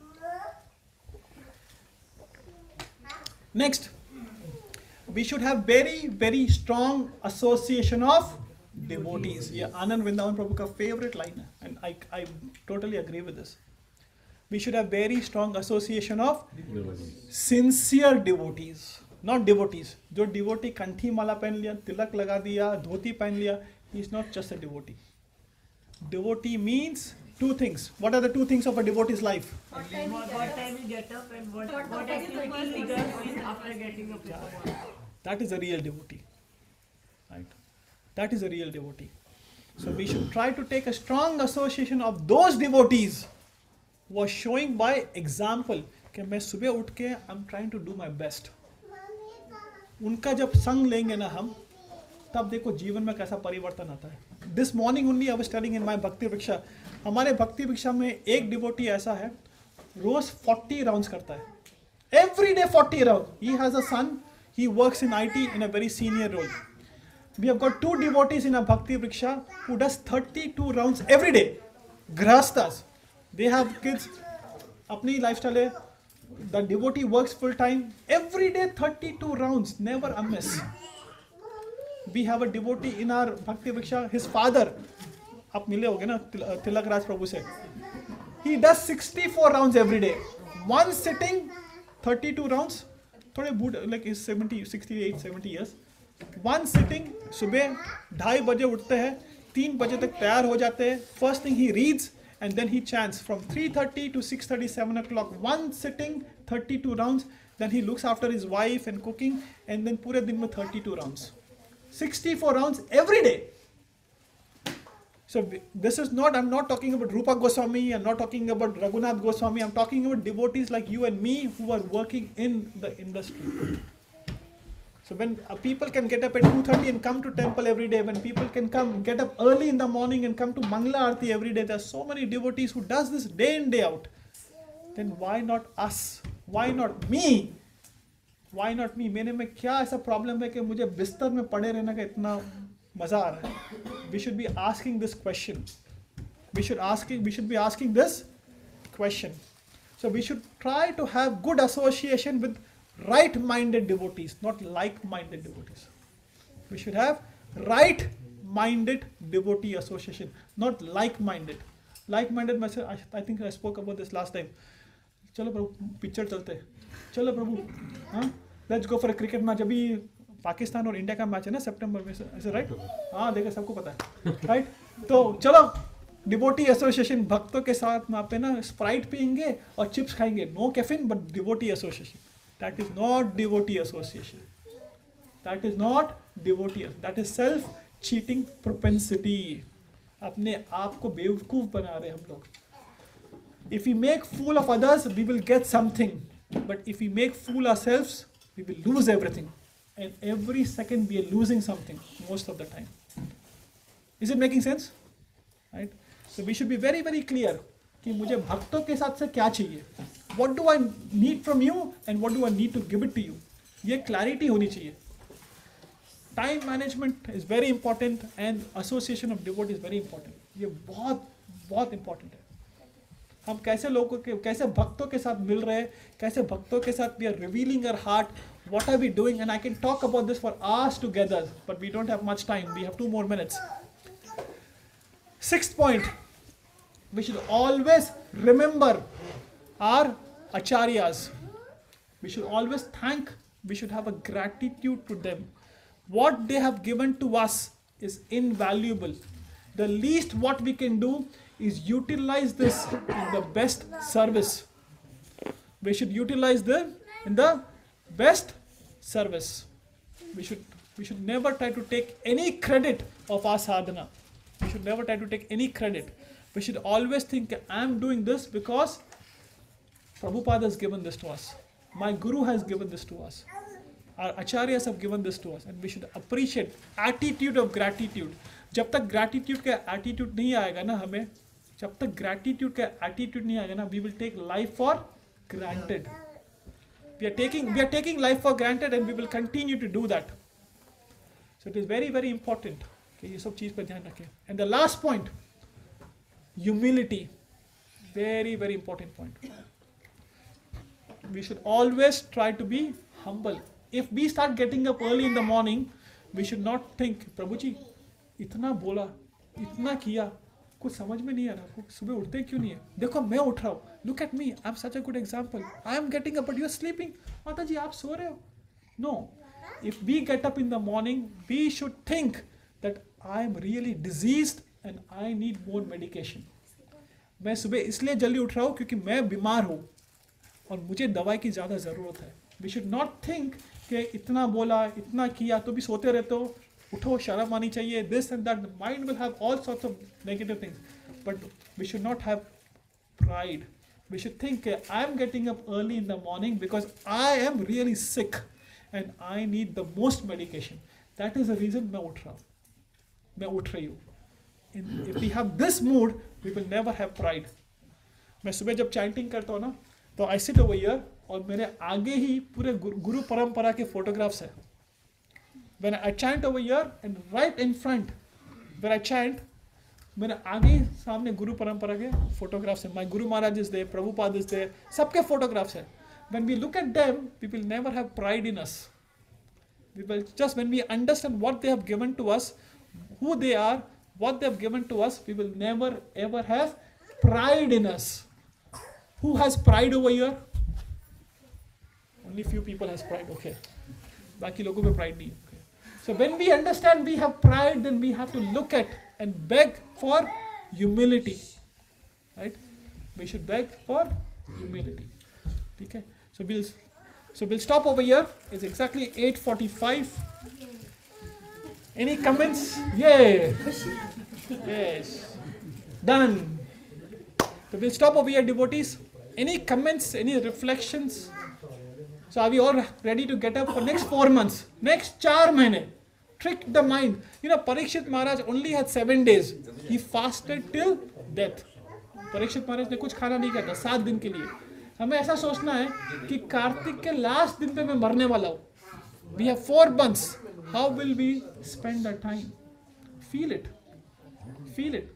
Next, we should have very very strong association of devotees. ये आनंद वृंदावन प्रभु का favorite line है, and I totally agree with this. We should have very strong association of sincere devotees, not devotees. जो devotee कंठी माला पहन लिया, तिलक लगा दिया, धोती पहन लिया, he is not just a devotee. Devotee means 2 things. What are the 2 things of a devotee's life? What time you get up and what activities he does after getting up. That is a real devotee. Right? That is a real devotee. So we should try to take a strong association of those devotees who are showing by example कि मैं सुबह उठ के I'm trying to do my best. उनका जब संग लेंगे ना हम, तब देखो जीवन में कैसा परिवर्तन आता है। This morning only I was studying in my भक्ति वृक्षा। हमारे भक्ति वृक्षा में एक डिवोटी ऐसा है, रोज 40 राउंड्स करता है, every day 40 round. He has a son, he works in IT in a very senior role. We have got 2 devotees in a Bhakti Vriksha who does 32 rounds every day. गृहस्थास, दे हैव किड्स, अपनी lifestyle है। The devotee works full time, every day 32 rounds, never a miss. We have a devotee in our Bhakti Vriksha, his father, आप मिले होगे ना तिलक राज प्रभु से, he does 64 rounds every day, one sitting 32 rounds, थोड़े बूढ़, like is 68-70 years, one sitting, सुबह 2:30 बजे उठते हैं, 3 बजे तक तैयार हो जाते हैं, first thing he reads and then he chants from 3:30 to 6:30, 7 o'clock, one sitting 32 rounds, then he looks after his wife and cooking, and then पूरे दिन में 32 rounds, 64 rounds every day. So this is not, I'm not talking about Rupa Goswami, I'm not talking about Raghunath Goswami, I'm talking about devotees like you and me who are working in the industry. So when people can get up at 2:30 and come to temple every day, when people can get up early in the morning and come to Mangala Aarti every day, there are so many devotees who does this day in day out. Then why not us? Why not me? Why not me? मेरे में क्या ऐसा problem है कि मुझे बिस्तर में पड़े रहने का इतना मजा आ रहा है? We should be asking this question. We should be asking this question. So we should try to have good association with right-minded devotees, not like-minded devotees. We should have right-minded devotee association, not like-minded. Like-minded, I think I spoke about this last time. चलो प्रभु picture चलते हैं, चलो प्रभु, हाँ, let's go for a cricket match. अभी पाकिस्तान और India का match है ना सितंबर में, ऐसे राइट? हाँ देखो सबको पता है राइट. तो चलो डिवोटी एसोसिएशन, भक्तों के साथ वहाँ पे ना स्प्राइट पियेंगे और चिप्स खाएंगे. No caffeine but devotee association. That is not devotee association. That is not devotee. That is self cheating propensity. अपने आप को बेवकूफ बना रहे हम लोग. If we make fool of others, we will get something. But if we make fool ourselves, we will lose everything. And every second we are losing something most of the time. Is it making sense? Right? So we should be very, very clear कि मुझे भक्तों के साथ से क्या चाहिए. What do I need from you and what do I need to give it to you? ये clarity होनी चाहिए. Time management is very important and association of devotee is very important. ये बहुत बहुत important है. हम कैसे लोगों के, कैसे भक्तों के साथ मिल रहे हैं, कैसे भक्तों के साथ we are revealing our heart, what are we doing, and I can talk about this for hours together, but we don't have much time. We have 2 more minutes. 6th point, we should always remember our acharyas. We should always thank, we should have a gratitude to them. What they have given to us is invaluable. The least what we can do is utilize this in the best service. We should utilize them in the best service. We should never try to take any credit of our sadhana. We should never try to take any credit. We should always think, I am doing this because Prabhupada has given this to us. My Guru has given this to us. Our acharyas have given this to us, and we should appreciate attitude of gratitude. जब तक gratitude का attitude नहीं आएगा ना हमें, जब तक gratitude का attitude नहीं आएगा ना, we will take life for granted. We are taking life for granted, and we will continue to do that. So it is very, very important कि ये सब चीज़ पर ध्यान रखें. And the last point, humility, very, very important point. We should always try to be humble. If we start getting up early in the morning, we should not think, प्रभु जी इतना बोला, इतना किया, कुछ समझ में नहीं आ रहा, आपको सुबह उठते क्यों नहीं है? देखो मैं उठ रहा हूँ. Look at me, I'm such a good example. I am getting up, but you are sleeping. माता जी आप सो रहे हो? No. If we get up in the morning, we should think that I am really diseased and I need more medication. मैं सुबह इसलिए जल्दी उठ रहा हूँ क्योंकि मैं बीमार हूँ और मुझे दवाई की ज़्यादा ज़रूरत है. We should not think कि इतना बोला, इतना किया तो भी सोते रहते हो, उठो शर्म आनी चाहिए, this and that. The mind will have all sorts of negative things, but we should not have pride. We should think I am getting up early in the morning because I am really sick and I need the most medication. That is the reason मैं उठ रहा हूँ, मैं उठ रही हूँ. If we have this mood, we will never have pride. मैं सुबह जब chanting करता हूँ ना, तो I sit over here और मेरे आगे ही पूरे गुरु परंपरा के फोटोग्राफ्स है. When I chant over here and right in front where I chant, मेरे आगे सामने गुरु परंपरा के फोटोग्राफ्स है. My Guru Maharaj is there, Prabhupada is there, सबके फोटोग्राफ्स है. When we look at them, we will never have pride in us. We will just, when we understand what they have given to us, who they are, what they have given to us, we will never ever have pride in us. Who has pride over here? Only few people has pride. Okay. बाकी लोगों में pride नहीं है. Okay. So when we understand we have pride, then we have to look at and beg for humility. Right? We should beg for humility. Okay. So we'll stop over here. It's exactly 8:45. Any comments? Yeah. Yes. Done. So we'll stop over here, devotees. Any comments? Any reflections? So are we all ready to get up for next 4 months? Next 4 months. Trick the mind. You know, Parikshit Maharaj only had 7 days. He fasted till death. Parikshit Maharaj ने कुछ खाना नहीं खाया था 7 दिन के लिए. हमें ऐसा सोचना है कि कार्तिक के लास्ट दिन पे मैं मरने वाला हूँ. We have 4 months. How will we spend that time? Feel it. Feel it.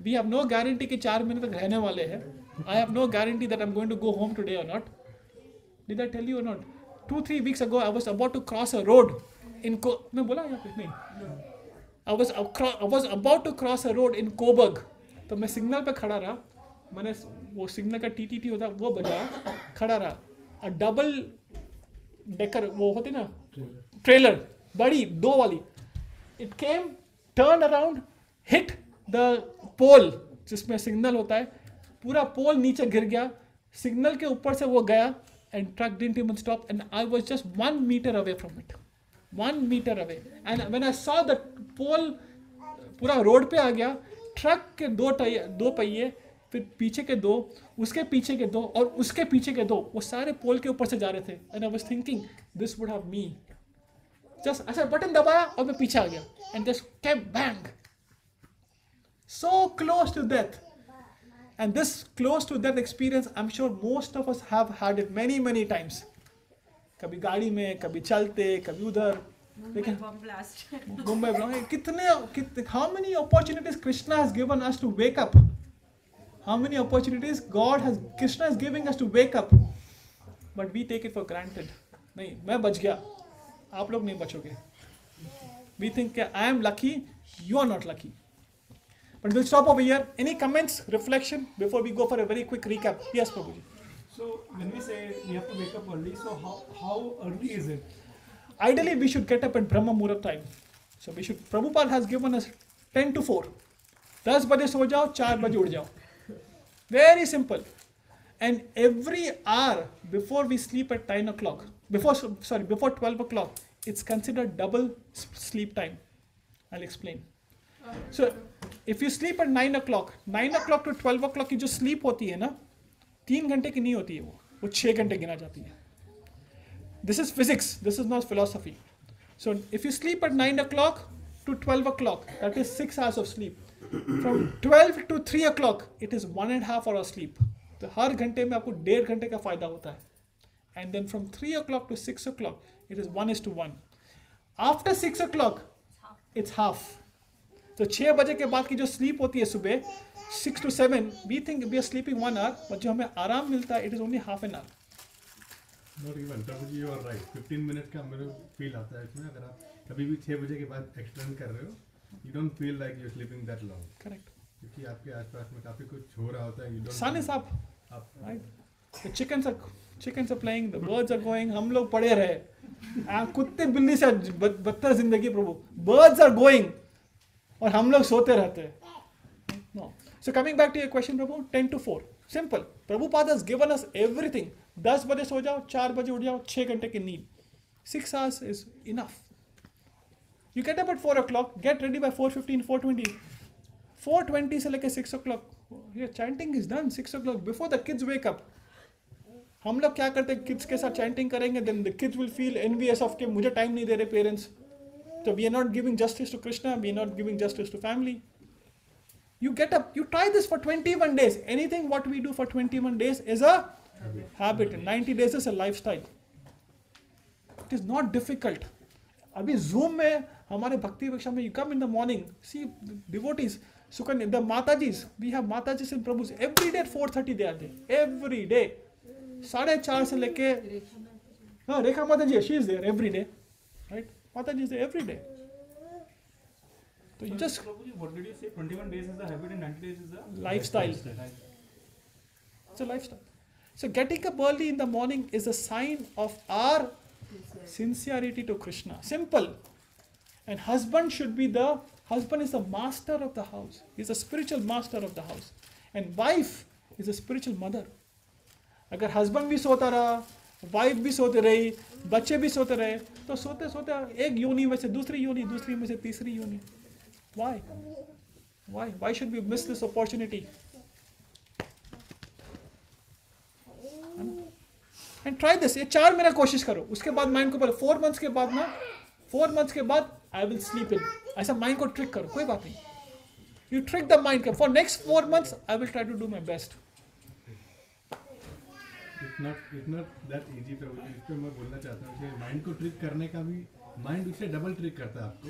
We have no guarantee कि 4 महीने तक रहने वाले हैं. I have no guarantee that I'm going to go home today or not. Did I tell you or not? 2-3 weeks ago, I was about to cross a road in मैं बोला यहाँ पे नहीं. I was about to cross a road in Coburg. तो मैं signal पे खड़ा रहा. मैंने वो सिग्नल का TTT होता वो बजा, खड़ा रहा. A double डेकर वो होती ना ट्रेलर बड़ी 2 वाली, it came turn around hit the pole जिसमें सिग्नल होता है, पूरा पोल नीचे गिर गया, सिग्नल के ऊपर से वो गया and truck didn't even stop and I was just 1 metre away from it, 1 metre away and when I saw the pole पूरा रोड पे आ गया, ट्रक के 2 पहिए, फिर पीछे के 2, उसके पीछे के 2 और उसके पीछे के 2, वो सारे पोल के ऊपर से जा रहे थे and I was thinking this would have me, just ऐसा बटन दबाया और मैं पीछे आ गया and just came bang, so close to death. And this close to death experience, I'm sure most of us have had it many times. कभी गाड़ी में, कभी चलते, कभी उधर. लेकिन मुंबई ब्लास्ट कितने how many opportunities Krishna has given us to wake up? How many opportunities Krishna is giving us to wake up? But we take it for granted. नहीं, मैं बच गया, आप लोग नहीं बचोगे. We think I am lucky, you are not lucky. But we'll stop over here. Any comments, reflection before we go for a very quick recap? Yes, Prabhuji. So when we say we have to wake up early, so how early is it? Ideally, we should get up at Brahma Muhurat time. So we should. Prabhupada has given us 10 to 4. 10 बजे सो जाओ, 4 बजे उठ जाओ. Very simple. And every hour before we sleep at 9 o'clock, before 12 o'clock, it's considered double sleep time. I'll explain. So if you sleep at 9 o'clock to 12 o'clock की जो sleep होती है ना, 3 घंटे की नहीं होती है, वो 6 घंटे गिना जाती है. This is physics, this is not philosophy. So if you sleep at 9 o'clock to 12 o'clock, that is 6 hours of sleep. From 12 to 3 o'clock, it is 1.5 hour of sleep. तो हर घंटे में आपको 1.5 घंटे का फायदा होता है. And then from 3 o'clock to 6 o'clock, it is 1:1. After 6 o'clock, it's half. तो 6 बजे के बाद की जो स्लीप होती है सुबह 6 to 7, we think we are sleeping 1 hour, but जो हमें आराम मिलता है, it is only half an hour. Not even, Prabhuji, you are right. 15 minutes का मेरे फील आता है इसमें. अगर आप कभी भी 6 बजे के बाद एक्सटेंड कर रहे हो, you don't feel like you're sleeping that long. Correct. क्योंकि आपके आसपास में काफी कुछ हो रहा होता है. You don't. Sun is up. Right. The chickens are playing, the birds are going. हम लोग पड़े रहे. कुत्ते बिल्ली से बदतर जिंदगी प्रभु. Birds are going. और हम लोग सोते रहते हैं. No. So coming back to your question, Prabhu, 10 to 4. Simple. Prabhupada has given us everything. 10 बजे सो जाओ, 4 बजे उठ जाओ, 6 घंटे की नींद. 6 hours is enough. You get up at 4 o'clock, get ready by 4:15, 4:20. 4:20 से लेकर 6 o'clock. Your chanting is done 6 o'clock before the kids wake up. हम लोग क्या करते हैं, kids के साथ chanting करेंगे, then the kids will feel envious of कि मुझे time नहीं दे रहे parents. So we are not giving justice to Krishna, we are not giving justice to family. You get up, you try this for 21 days. Anything what we do for 21 days is a habit. 90 days is a lifestyle. It is not difficult. अभी Zoom में हमारे भक्ति विक्षा में you come in the morning, see devotees, Sukanya, the Matajis, we have Matajis and Prabhus. Every day at 4:30 they are there. Every day. 4:30 से लेके, हाँ रेखा Mataji, she is there every day. Right? Mataji is there every day. So you just. Prabhuji, what did you say? 21 days is the habit and 90 days is the lifestyle. It's a lifestyle. So getting up early in the morning is a sign of our sincerity to Krishna. Simple. And husband is the master of the house. He's a spiritual master of the house. And wife is a spiritual mother. अगर husband भी सोता रहा, wife भी सोते रही, बच्चे भी सोते रहे, तो सोते सोते एक योनि में से दूसरी योनि, दूसरी में से तीसरी योनि. Why should we miss this opportunity? And try this. ये 4 महीना कोशिश करो. उसके बाद माइंड को बोलो 4 months के बाद ना, 4 months के बाद I will sleep in. ऐसा माइंड को ट्रिक करो, कोई बात नहीं. You trick the mind. For next 4 months, I will try to do my best. It's not that easy, प्रभु जी. इस पे मैं बोलना चाहता हूँ कि माइंड को ट्रिक करने का भी माइंड उससे डबल ट्रिक करता है आपको.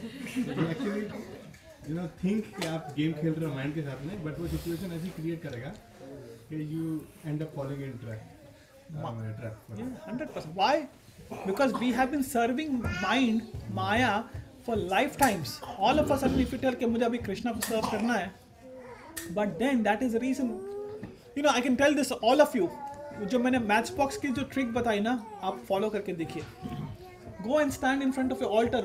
एक्चुअली थिंक कि आप गेम खेल रहे हो माइंड के साथ में, बट वो सिचुएशन ऐसी क्रिएट करेगा कि you and up following in trap. 100%. Why? Because we have been serving mind, Maya, for lifetimes. All of a sudden, if you tell कि मुझे अभी कृष्णा को सर्व करना है, but then that is the reason. I can tell this all of you. जो मैंने match box की जो ट्रिक बताई ना, आप फॉलो करके देखिए. Go and stand in front of your altar.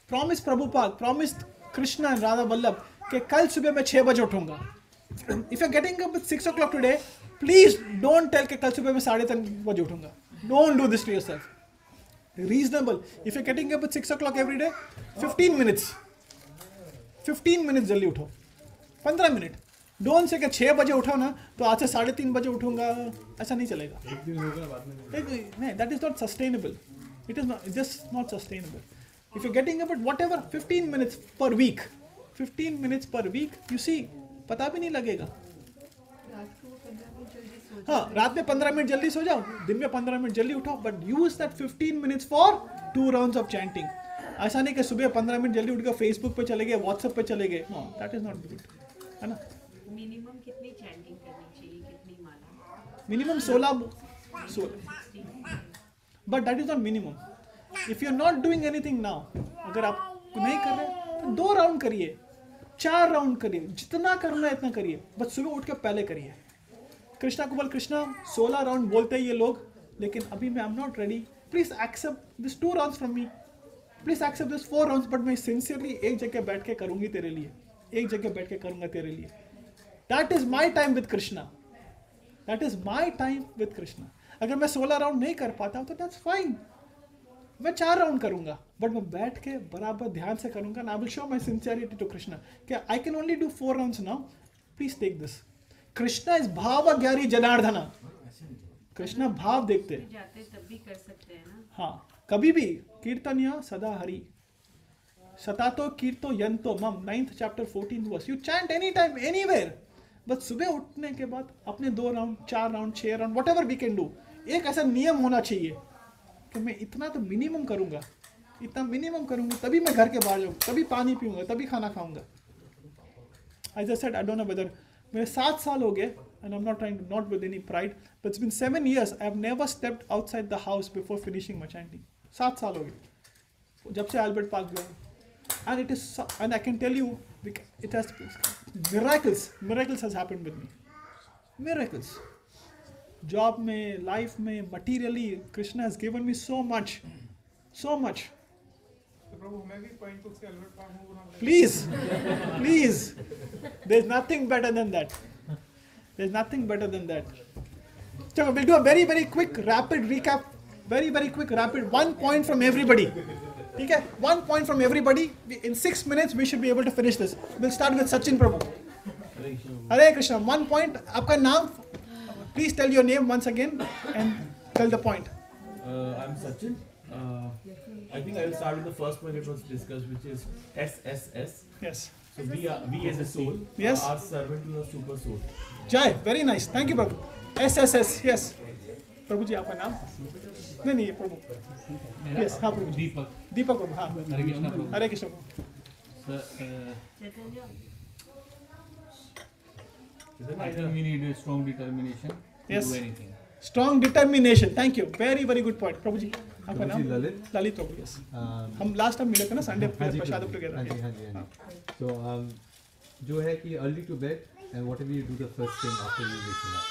Promise Prabhupada, promise Krishna and Radha Vallabh कि कल सुबह मैं 6 बजे उठूंगा. If you're getting up at 6 o'clock today, please don't tell कि कल सुबह मैं 3:30 बजे उठूंगा. Don't do this to yourself. Reasonable. If you're getting up at 6 o'clock every day, 15 minutes. 15 minutes जल्दी उठो. 15 मिनट. Don't say कि 6 बजे उठो ना, तो आज से 3:30 बजे उठूंगा. ऐसा नहीं चलेगा. एक दिन होगा बाद में. नहीं, that is not sustainable. It is not, it's just not sustainable. If you're getting up at whatever 15 minutes per week, 15 minutes per week, you see, पता भी नहीं लगेगा. हाँ, रात में 15 मिनट जल्दी सो जाओ, दिन में 15 मिनट जल्दी उठो, but use that 15 minutes for 2 rounds of chanting. ऐसा नहीं कि सुबह 15 मिनट जल्दी उठ के फेसबुक पे चले गए, व्हाट्सएप पे चले गए. No, that is not good. है ना? मिनिमम कितनी चैंटिंग करनी चाहिए, कितनी माला? Minimum 16. But that is not minimum. If you are not doing anything now, अगर आप नहीं कर रहे तो 2 राउंड करिए, 4 राउंड करिए, जितना करना है इतना करिए, बस सुबह उठ के पहले करिए. कृष्णा को बोल, कृष्णा 16 राउंड बोलते हैं ये लोग, लेकिन अभी मैं I am not ready. Please accept this 2 rounds from me. Please accept this 4 rounds, but मैं सिंसियरली एक जगह बैठ के करूंगी तेरे लिए, एक जगह बैठ के करूंगा तेरे लिए. That is my time with Krishna. That is my time with Krishna. अगर मैं 16 राउंड नहीं कर पाता हूँ तो दैट्स फाइन. मैं 4 राउंड करूंगा, बट मैं बैठ के बराबर ध्यान से करूंगा. I will show my sincerity to Krishna कि I can only do 4 rounds now. Please take this. Krishna is भाव ज्ञानी जनार्दना. कृष्णा भाव देखते हैं. जाते तब भी कर सकते हैं ना. हाँ, कभी भी. कीर्तनिया सदा हरि सतातो कीर्तो यंतो मम. 9th chapter 14th verse. You chant anytime, anywhere. बस सुबह उठने के बाद अपने 2 round, 4 round, 6 round, whatever we can do. एक ऐसा नियम होना चाहिए कि मैं इतना तो मिनिमम करूंगा, इतना मिनिमम करूंगा, तभी मैं घर के बाहर जाऊंगा, तभी पानी पीऊंगा, तभी खाना खाऊंगा. As I said, I don't know whether मेरे 7 साल हो गए, and I'm not trying to, not with any pride, but it's been 7 years. I have never stepped outside the house before finishing my chanting. 7 साल हो गए जब से Albert park गया. And it is, and I can tell you, it has miracles has happened with me. Miracles. Job में, life में, materially, Krishna has given me so much. प्रभु मैं भी पॉइंट टू से अल्बर्ट पार्क में बोलूँगा. Please. There's nothing better than that. So we'll do a very, very quick, rapid recap. Very, very quick, rapid. 1 point from everybody. ठीक है? 1 point from everybody. In 6 minutes, we should be able to finish this. We'll start with Sachin Prabhu. Hare Krishna. 1 point. आपका नाम? Please tell your name once again and tell the point. I'm Sachin. I think I will start with the first point that was discussed, which is SSS. Yes. So we as a soul are servant to the super soul. Jai. Very nice. Thank you, Prabhu. SSS. Yes. प्रभु जी आपका नाम? नहीं प्रभु. Yes, हाँ प्रभु. दीपक प्रभु. हाँ. हरे कृष्ण प्रभु. I think we need a strong determination to do anything. Strong determination. Thank you. Very, very good point. प्रभु जी आपका नाम? ललित प्रभु. Yes. हम last time मिले थे ना संडे प्रसाद टुगेदर. हाँ. So जो है कि early to bed and whatever you do the first thing after you waking up.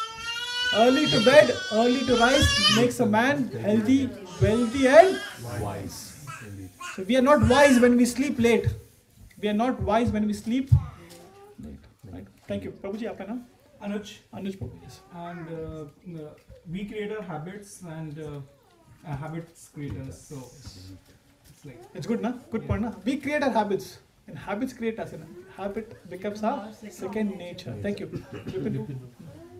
Early to bed, early to rise makes a man healthy, wealthy and wise. So we are not wise when we sleep late. We are not wise when we sleep late. Right. Thank you. Prabhu ji, आपका नाम? Anuj. Anuj Prabhu. Yes. And we create our habits and habits create us. So it's like. It's good, na? Good point, na? We create our habits. And habits create us. Habit becomes our second nature. Thank you.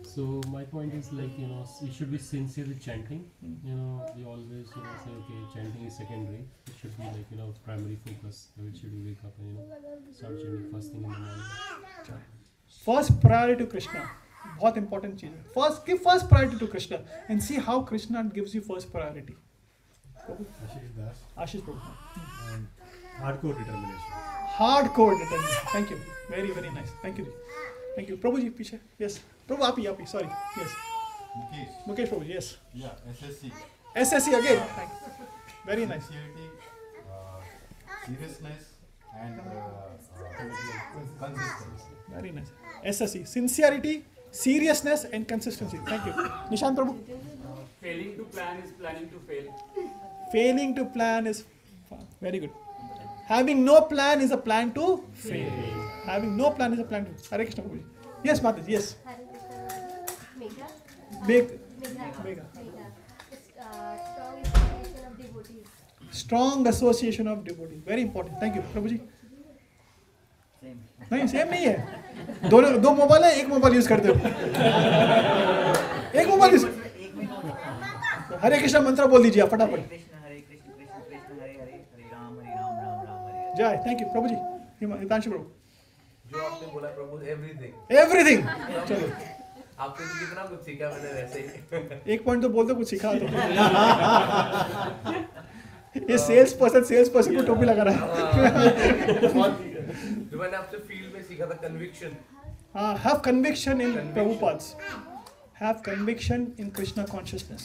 So my point is like, we should be sincerely chanting. We always, say, okay, chanting is secondary. It should be like, primary focus. Every should wake up and, start chanting first thing in the morning. First priority to Krishna. बहुत important चीज़ है. First, give first priority to Krishna and see how Krishna gives you first priority. Ashish Prabhu. Hardcore determination. Hardcore determination. Thank you. Very, very nice. Thank you. Thank you. Prabhu ji, पीछे. Yes. Prabhu, आप ही. Sorry. Yes. Mukesh Prabhu. Yes. Yeah. SSC. SSC again. Very nice. Sincerity, seriousness, and consistency. Very nice. SSC. Sincerity, seriousness, and consistency. Thank you. Nishan Prabhu. to plan is planning to fail. Failing to plan is very good. Having no plan is a plan to fail. Having no plan is a plan to. Hare Krishna Prabhuji. Yes, Mataji. Yes. Megha. Megha. Megha. Strong association of devotees. Strong association of devotees. Very important. Thank you, Prabhuji. नहीं same नहीं है. दो mobile है, एक mobile use करते हो. एक mobile use. हरे कृष्णा मंत्र बोल दीजिए फटाफट. जय. थैंक यू प्रभु जी. हितांशु प्रभु. जो आपने बोला प्रभु एवरीथिंग. चलो. आपने तो कितना कुछ सीखा मैंने वैसे ही. एक पॉइंट तो बोल दो कुछ सीखा तो. ये सेल्स पर्सन को टोपी लगा रहा है. जो मैंने आपसे फील्ड में सीखा था conviction. Have conviction in Prabhupads. Have conviction in Krishna consciousness.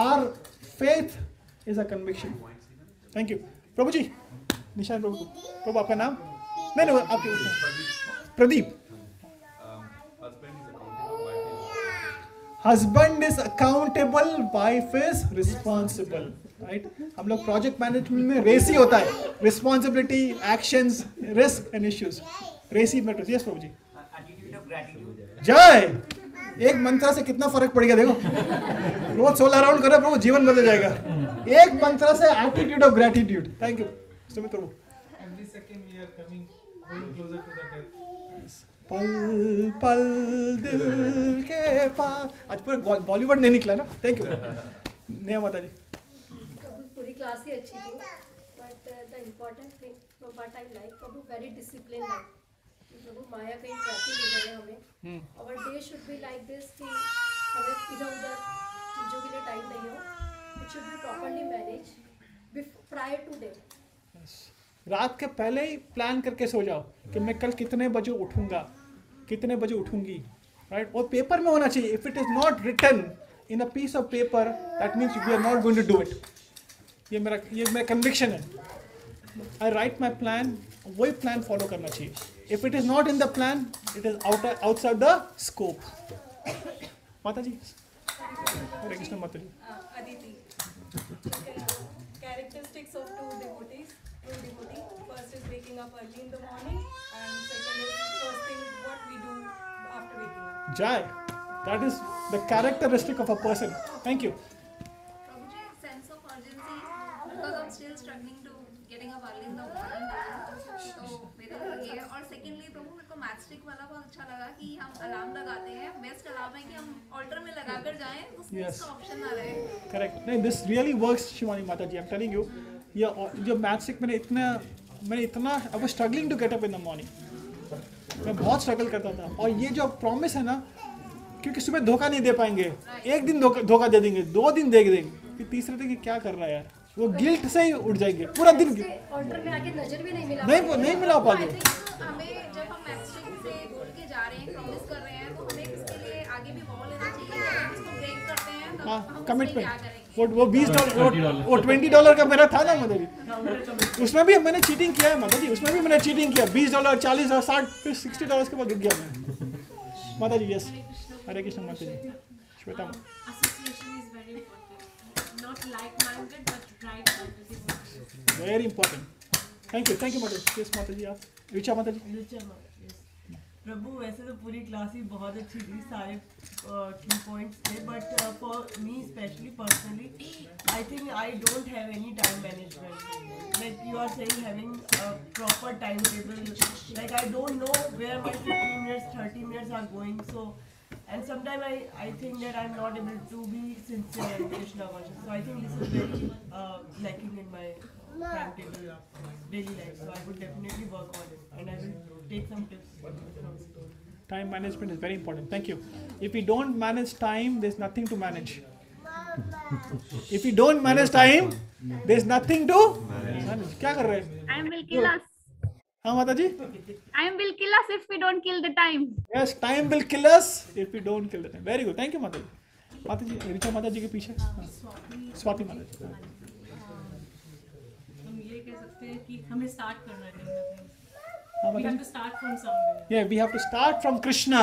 Our faith is a conviction. Thank you. Prabhu ji. निशान प्रभु आपका नाम? नहीं आपके Pradeep. Husband is accountable, wife is responsible. Right? हम लोग प्रोजेक्ट मैनेजमेंट में रेसी होता है. Responsibility, actions, risk and issues. रेसी मैटर्स. यस प्रभु जी. जय. एक मंत्र से कितना फर्क पड़ गया देखो. रोज 16 राउंड करो प्रभु, जीवन बदल जाएगा. एक मंत्र से attitude of gratitude. Thank you Sumit Prabhu. Every second we are coming closer to the death. पल पल दिल के पास. आज पूरा बॉलीवुड नहीं निकला ना. Thank you. नेहा माता जी. पूरी क्लास ही अच्छी थी. But the important thing from what I like, Prabhu very disciplined है. प्रभु माया कहीं ट्रैफिक नहीं करे हमें. Our day should be like this कि हमें इधर-उधर चीजों के लिए टाइम नहीं हो. It should be properly managed prior to day. रात के पहले ही प्लान करके सो जाओ कि मैं कल कितने बजे उठूंगा, कितने बजे उठूंगी. राइट. और पेपर में होना चाहिए. If it is not written in a piece of paper that means we are not going to do it. ये मेरा कन्विक्शन है. I write my plan. वही प्लान फॉलो करना चाहिए. If it is not in the plan it is outside the scope. Mata ji. हरे कृष्ण माता जी. Aditi. Characteristics of true devotee. First is waking up early in the morning, and second is first thing what we do after waking up. Jai. That is the characteristic of a person. Thank you. Prabhuji, sense of urgency because I'm still struggling to getting up early in the morning. तो मेरे लिए ये. और secondly प्रभु मेरे को मैथस्टिक वाला बहुत अच्छा लगा कि हम अलार्म लगाते हैं. बेस्ट अलार्म है कि हम ऑल्टर में लगाकर जाएं. उसमें इसका ऑप्शन ना रहे. Correct. नहीं, this really works, शिवानी माता जी. I'm telling you. ये जो मैथस्टिक मैंने इतना I was struggling to get up in the morning. मैं बहुत स्ट्रगल करता था. और ये जो प्रॉमिस है ना, क्योंकि सुबह धोखा नहीं दे पाएंगे. एक दिन धोखा दे देंगे, 2 दिन दे देंगे, फिर तीसरे दिन क्या कर रहा है यार. वो गिल्ट से ही उठ जाएंगे पूरा दिन. ऑर्डर में आके नजर भी नहीं मिला. नहीं मिला पाएंगे. हमें जब हम मैथस्टिक से बोल के जा रहे हैं, प्रॉमिस कर रहे हैं, तो हमें इसके लिए आगे भी वॉल लेना चाहिए. हम इसको ब्रेक करते हैं तो हम कमिटमेंट. वो $20 वो $20 का मेरा था ना माता जी. उसमें भी मैंने चीटिंग किया है माता जी. उसमें भी मैंने चीटिंग किया. $20 $40 $60 फिर $60 के बाद रुक गया मैं. माता जी. यस. हरे कृष्ण माता जी. Shweta. Association is very important. Not like-minded but right-minded. Very important. Thank you माता जी. यस माता जी. आप ऋचा माता जी. प्रभु वैसे तो पूरी क्लास ही बहुत अच्छी थी. सारे की पॉइंट्स थे. But for me specially personally I think I don't have any time management. Like you are saying having proper time table. Like I don't know where my 15 minutes 30 minutes are going. So and sometimes I think that I'm not able to be sincere and Krishna conscious. So I think this is very lacking in my timetable daily life. So I would definitely work on it, and I will take some tips from it. Time management is very important. Thank you. If we don't manage time, there's nothing to manage. If we don't manage time, there's nothing to manage. क्या कर रहे हैं? Time will kill us. हाँ माता जी. Time will kill us if we don't kill the time. Yes, time will kill us if we don't kill the time. Very good. Thank you माता जी. माता जी. ऋचा माता जी के पीछे. स्वाति माता जी. हम ये कह सकते हैं कि हमें स्टार्ट करना है. We have to start from somewhere. Yeah, we have to start from Krishna.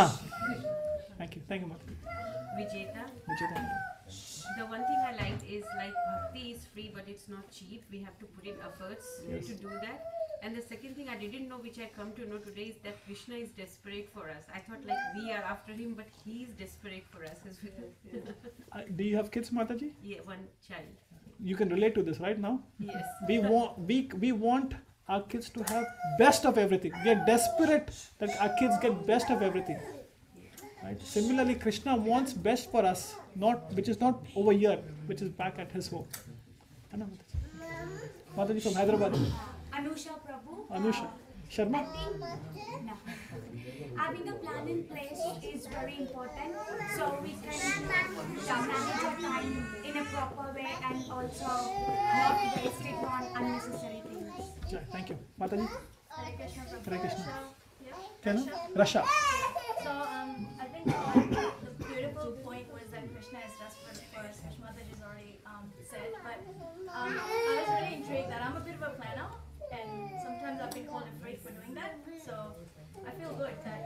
Thank you, माता जी. Vijeta. Vijeta. The the one thing I liked is like bhakti is free, but it's not cheap. We have to put in efforts to do that. And the second thing I didn't know, which I come to know today, is that Krishna is desperate for us. I thought like we are after him, but he is desperate for us as well. Do you have kids, Mataji? Yeah, one child. You can relate to this right now. Yes. We want our kids to have best of everything. We are desperate that our kids get best of everything. Right? Similarly, Krishna wants best for us, which is not over here, which is back at his home. Mataji from Hyderabad. Anusha Prabhu. Anusha. Sharma. No. Having a plan in place is very important, so we can manage our time in a proper way and also not waste it on unnecessary things. Thank you. Mataji. Hare Krishna Prabhu. Hare Krishna. Yeah. Rasha. So I think the beautiful point was that Krishna is desperate for us, which Mataji's already said. But I was really intrigued that I'm a bit of a planner, and sometimes I've been called a freak for doing that. So I feel good that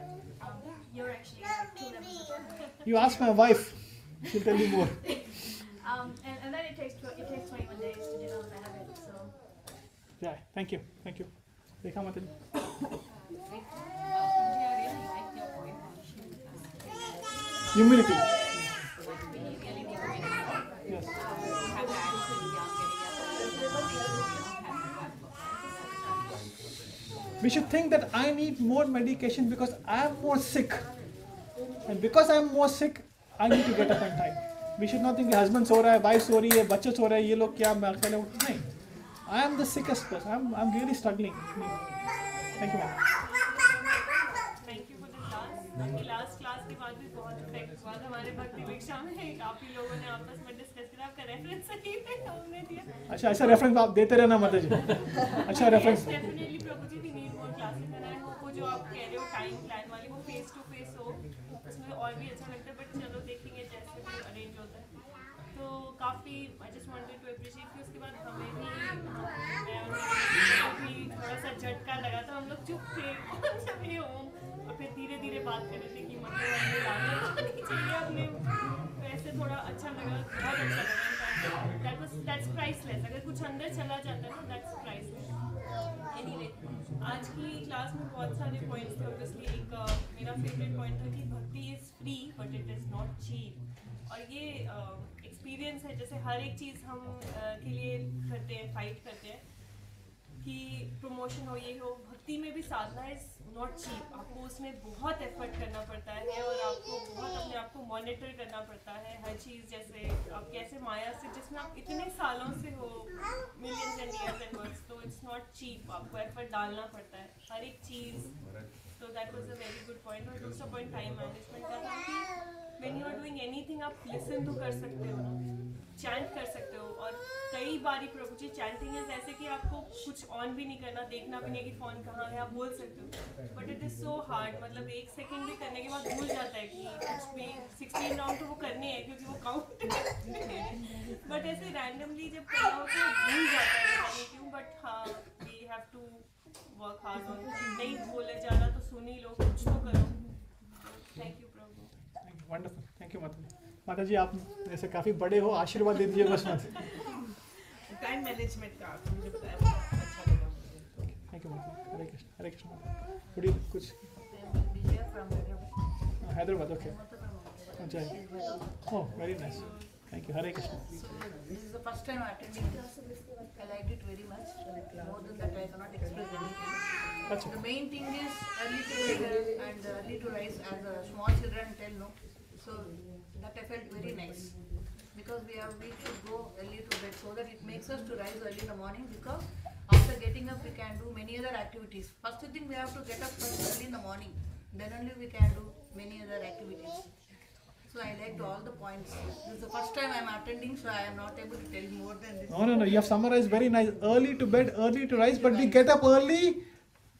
you're actually like 2 levels above. You ask my wife; she'll tell you more. And then it takes 21 days to develop a habit. So Yeah. Thank you. Thank you. Rekha Mataji. Humility. Yes. We should think that I need more medication because I am more sick. And because I am more sick, I need to get up on time. We should not think husband सो रहा है, wife सो रही है, बच्चे सो रहे हैं, ये लोग क्या मैं अकेले हूँ. नहीं. I am the sickest person. I'm really struggling. Thank you, ma'am. Thank you for the class. आपकी last class के बाद भी बहुत effect हुआ था हमारे भक्ति भिक्षा में. काफी लोगों ने आपस में discuss किया. आपका reference सही है, हमने दिया. अच्छा ऐसा रेफरेंस आप देते रहना माता जी. अच्छा reference. Definitely Prabhu ji, we need more classes and I hope वो जो आप कह रहे हो time plan वाली वो face to face हो. उसमें और भी अच्छा लगता है, but चलो देखेंगे जैसे भी arrange होता है. तो काफी I just wanted to appreciate कि उसके बाद हमें भी थोड़ा सा झटका लगा था. हम लोग चुप थे जब ये होम और फिर धीरे धीरे बात कर रहे थे कि मतलब हमने लाना चाहिए अपने. वैसे थोड़ा अच्छा लगा, बहुत अच्छा लगा. That's priceless. अगर कुछ अंदर चला जाता है ना, that's priceless. Anyway, आज की क्लास में बहुत सारे पॉइंट्स थे. ऑब्वियसली एक मेरा फेवरेट पॉइंट था कि bhakti is free but it is not cheap. और ये एक्सपीरियंस है, जैसे हर एक चीज़ हम के लिए करते हैं, फाइट करते हैं कि प्रमोशन हो, ये हो. भक्ति में भी साधना इज नॉट चीप. आपको उसमें बहुत एफर्ट करना पड़ता है और आपको बहुत अपने आप को मॉनिटर करना पड़ता है हर चीज़. जैसे आप कैसे माया से, जिसमें आप इतने सालों से हो, millions and years and words, तो इट्स नॉट चीप. आपको एफर्ट डालना पड़ता है हर एक चीज़. तो that was a very good point. और दूसरा पॉइंट टाइम मैनेजमेंट का था कि when you are doing anything आप लिसन तो कर सकते हो, चैंट कर सकते हो. और कई बारी प्रभु जी चैंटिंग इज ऐसे कि आपको कुछ ऑन भी नहीं करना, देखना भी नहीं कि फ़ोन कहाँ है, आप बोल सकते हो. But it is so hard. मतलब 1 सेकेंड भी करने के बाद भूल जाता है कि कुछ भी 16 राउंड तो वो करने हैं क्योंकि वो काउंट. बट ऐसे रैंडमली जब करना हो तो भूल जाता है, पता नहीं क्यों. बट हाँ, we have to work hard on. नहीं बोले जा रहा तो सुन ही लो, कुछ तो करो. Thank you Prabhu. Wonderful. Thank you माता जी. माता जी आप जैसे काफ़ी बड़े हो, आशीर्वाद दे दीजिए बस मत. टाइम मैनेजमेंट का आपने मुझे बताया, बहुत अच्छा लगा. थैंक यू माता. हरे कृष्ण. हरे कृष्ण. थोड़ी कुछ हैदराबाद. ओके. अच्छा. Oh very nice. Thank you. Hare Krishna. This is the first time attending this. I liked it very much. More than that, I cannot express anything. The main thing is early to bed and early to rise, as small children tell, no. So that I felt very nice, because we should go early to bed so that it makes us to rise early in the morning, because after getting up we can do many other activities. First thing, we have to get up first early in the morning, then only we can do many other activities. So I liked all the points. This is the first time I am attending, so I am not able to tell more than this. No. You have summarized very nice. Early to bed, early to rise, but we get up early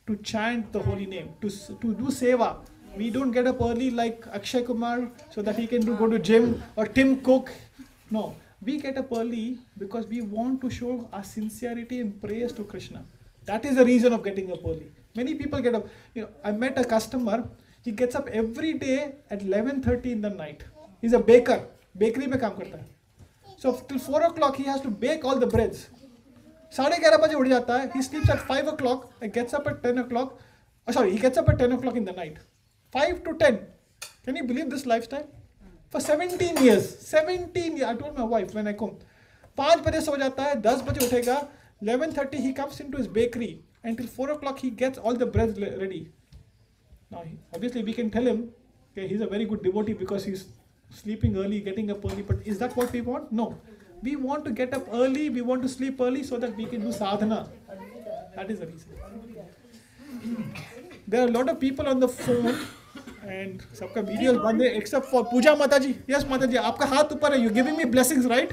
to chant the holy name, to do seva. We don't get up early like Akshay Kumar so that he can go to gym, or Tim Cook. No, we get up early because we want to show our sincerity and praise to Krishna. That is the reason of getting up early. Many people get up. I met a customer. He gets up every day at 11:30 in the night. He's a baker. Bakery में काम करता है. So till 4 o'clock he has to bake all the breads. 11:30 बजे उठ जाता है. He sleeps at 5 o'clock and gets up at 10 o'clock. He gets up at 10 o'clock in the night. 5 to 10. Can you believe this lifestyle? For 17 years. 17 years. I told my wife when I come. 5 बजे सो जाता है, 10 बजे उठेगा. 11:30 he comes into his bakery. Until 4 o'clock he gets all the breads ready. Now obviously we can tell him, okay, he's a very good devotee because he's sleeping early, getting up early. But is that what we want? No. We want to get up early, we want to sleep early so that we can do sadhana. That is the reason. There are a lot of people on the phone and सबका videos बंद है except for Pooja Mataji. Yes Mataji, आपका हाथ ऊपर है. You giving me blessings, right?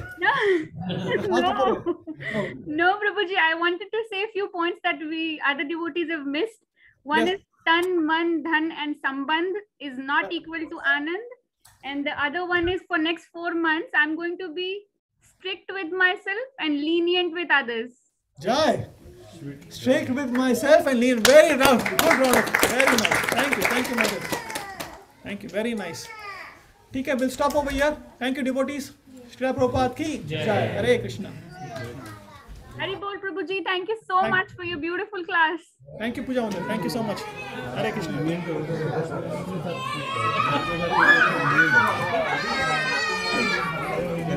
No, Prabhuji, I wanted to say a few points that we other devotees have missed. One is Tan, Man, Dhan and Sambandh is not equal to Anand. And the other one is for next 4 months, I'm going to be strict with myself and lenient with others. Jai! Strict with myself and lenient. Very rough. Good, Ronak. Very nice. Thank you, Mother. Thank you. Very nice. Okay, we'll stop over here. Thank you, devotees. Shri Prabhupada ki Jai. Hare Krishna. Hari Bol Prabhuji, thank you so much for your beautiful class. Thank you, Pooja Mother. Thank you so much. Hare Krishna.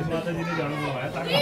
माता जी ने जाना हुआ है ताकि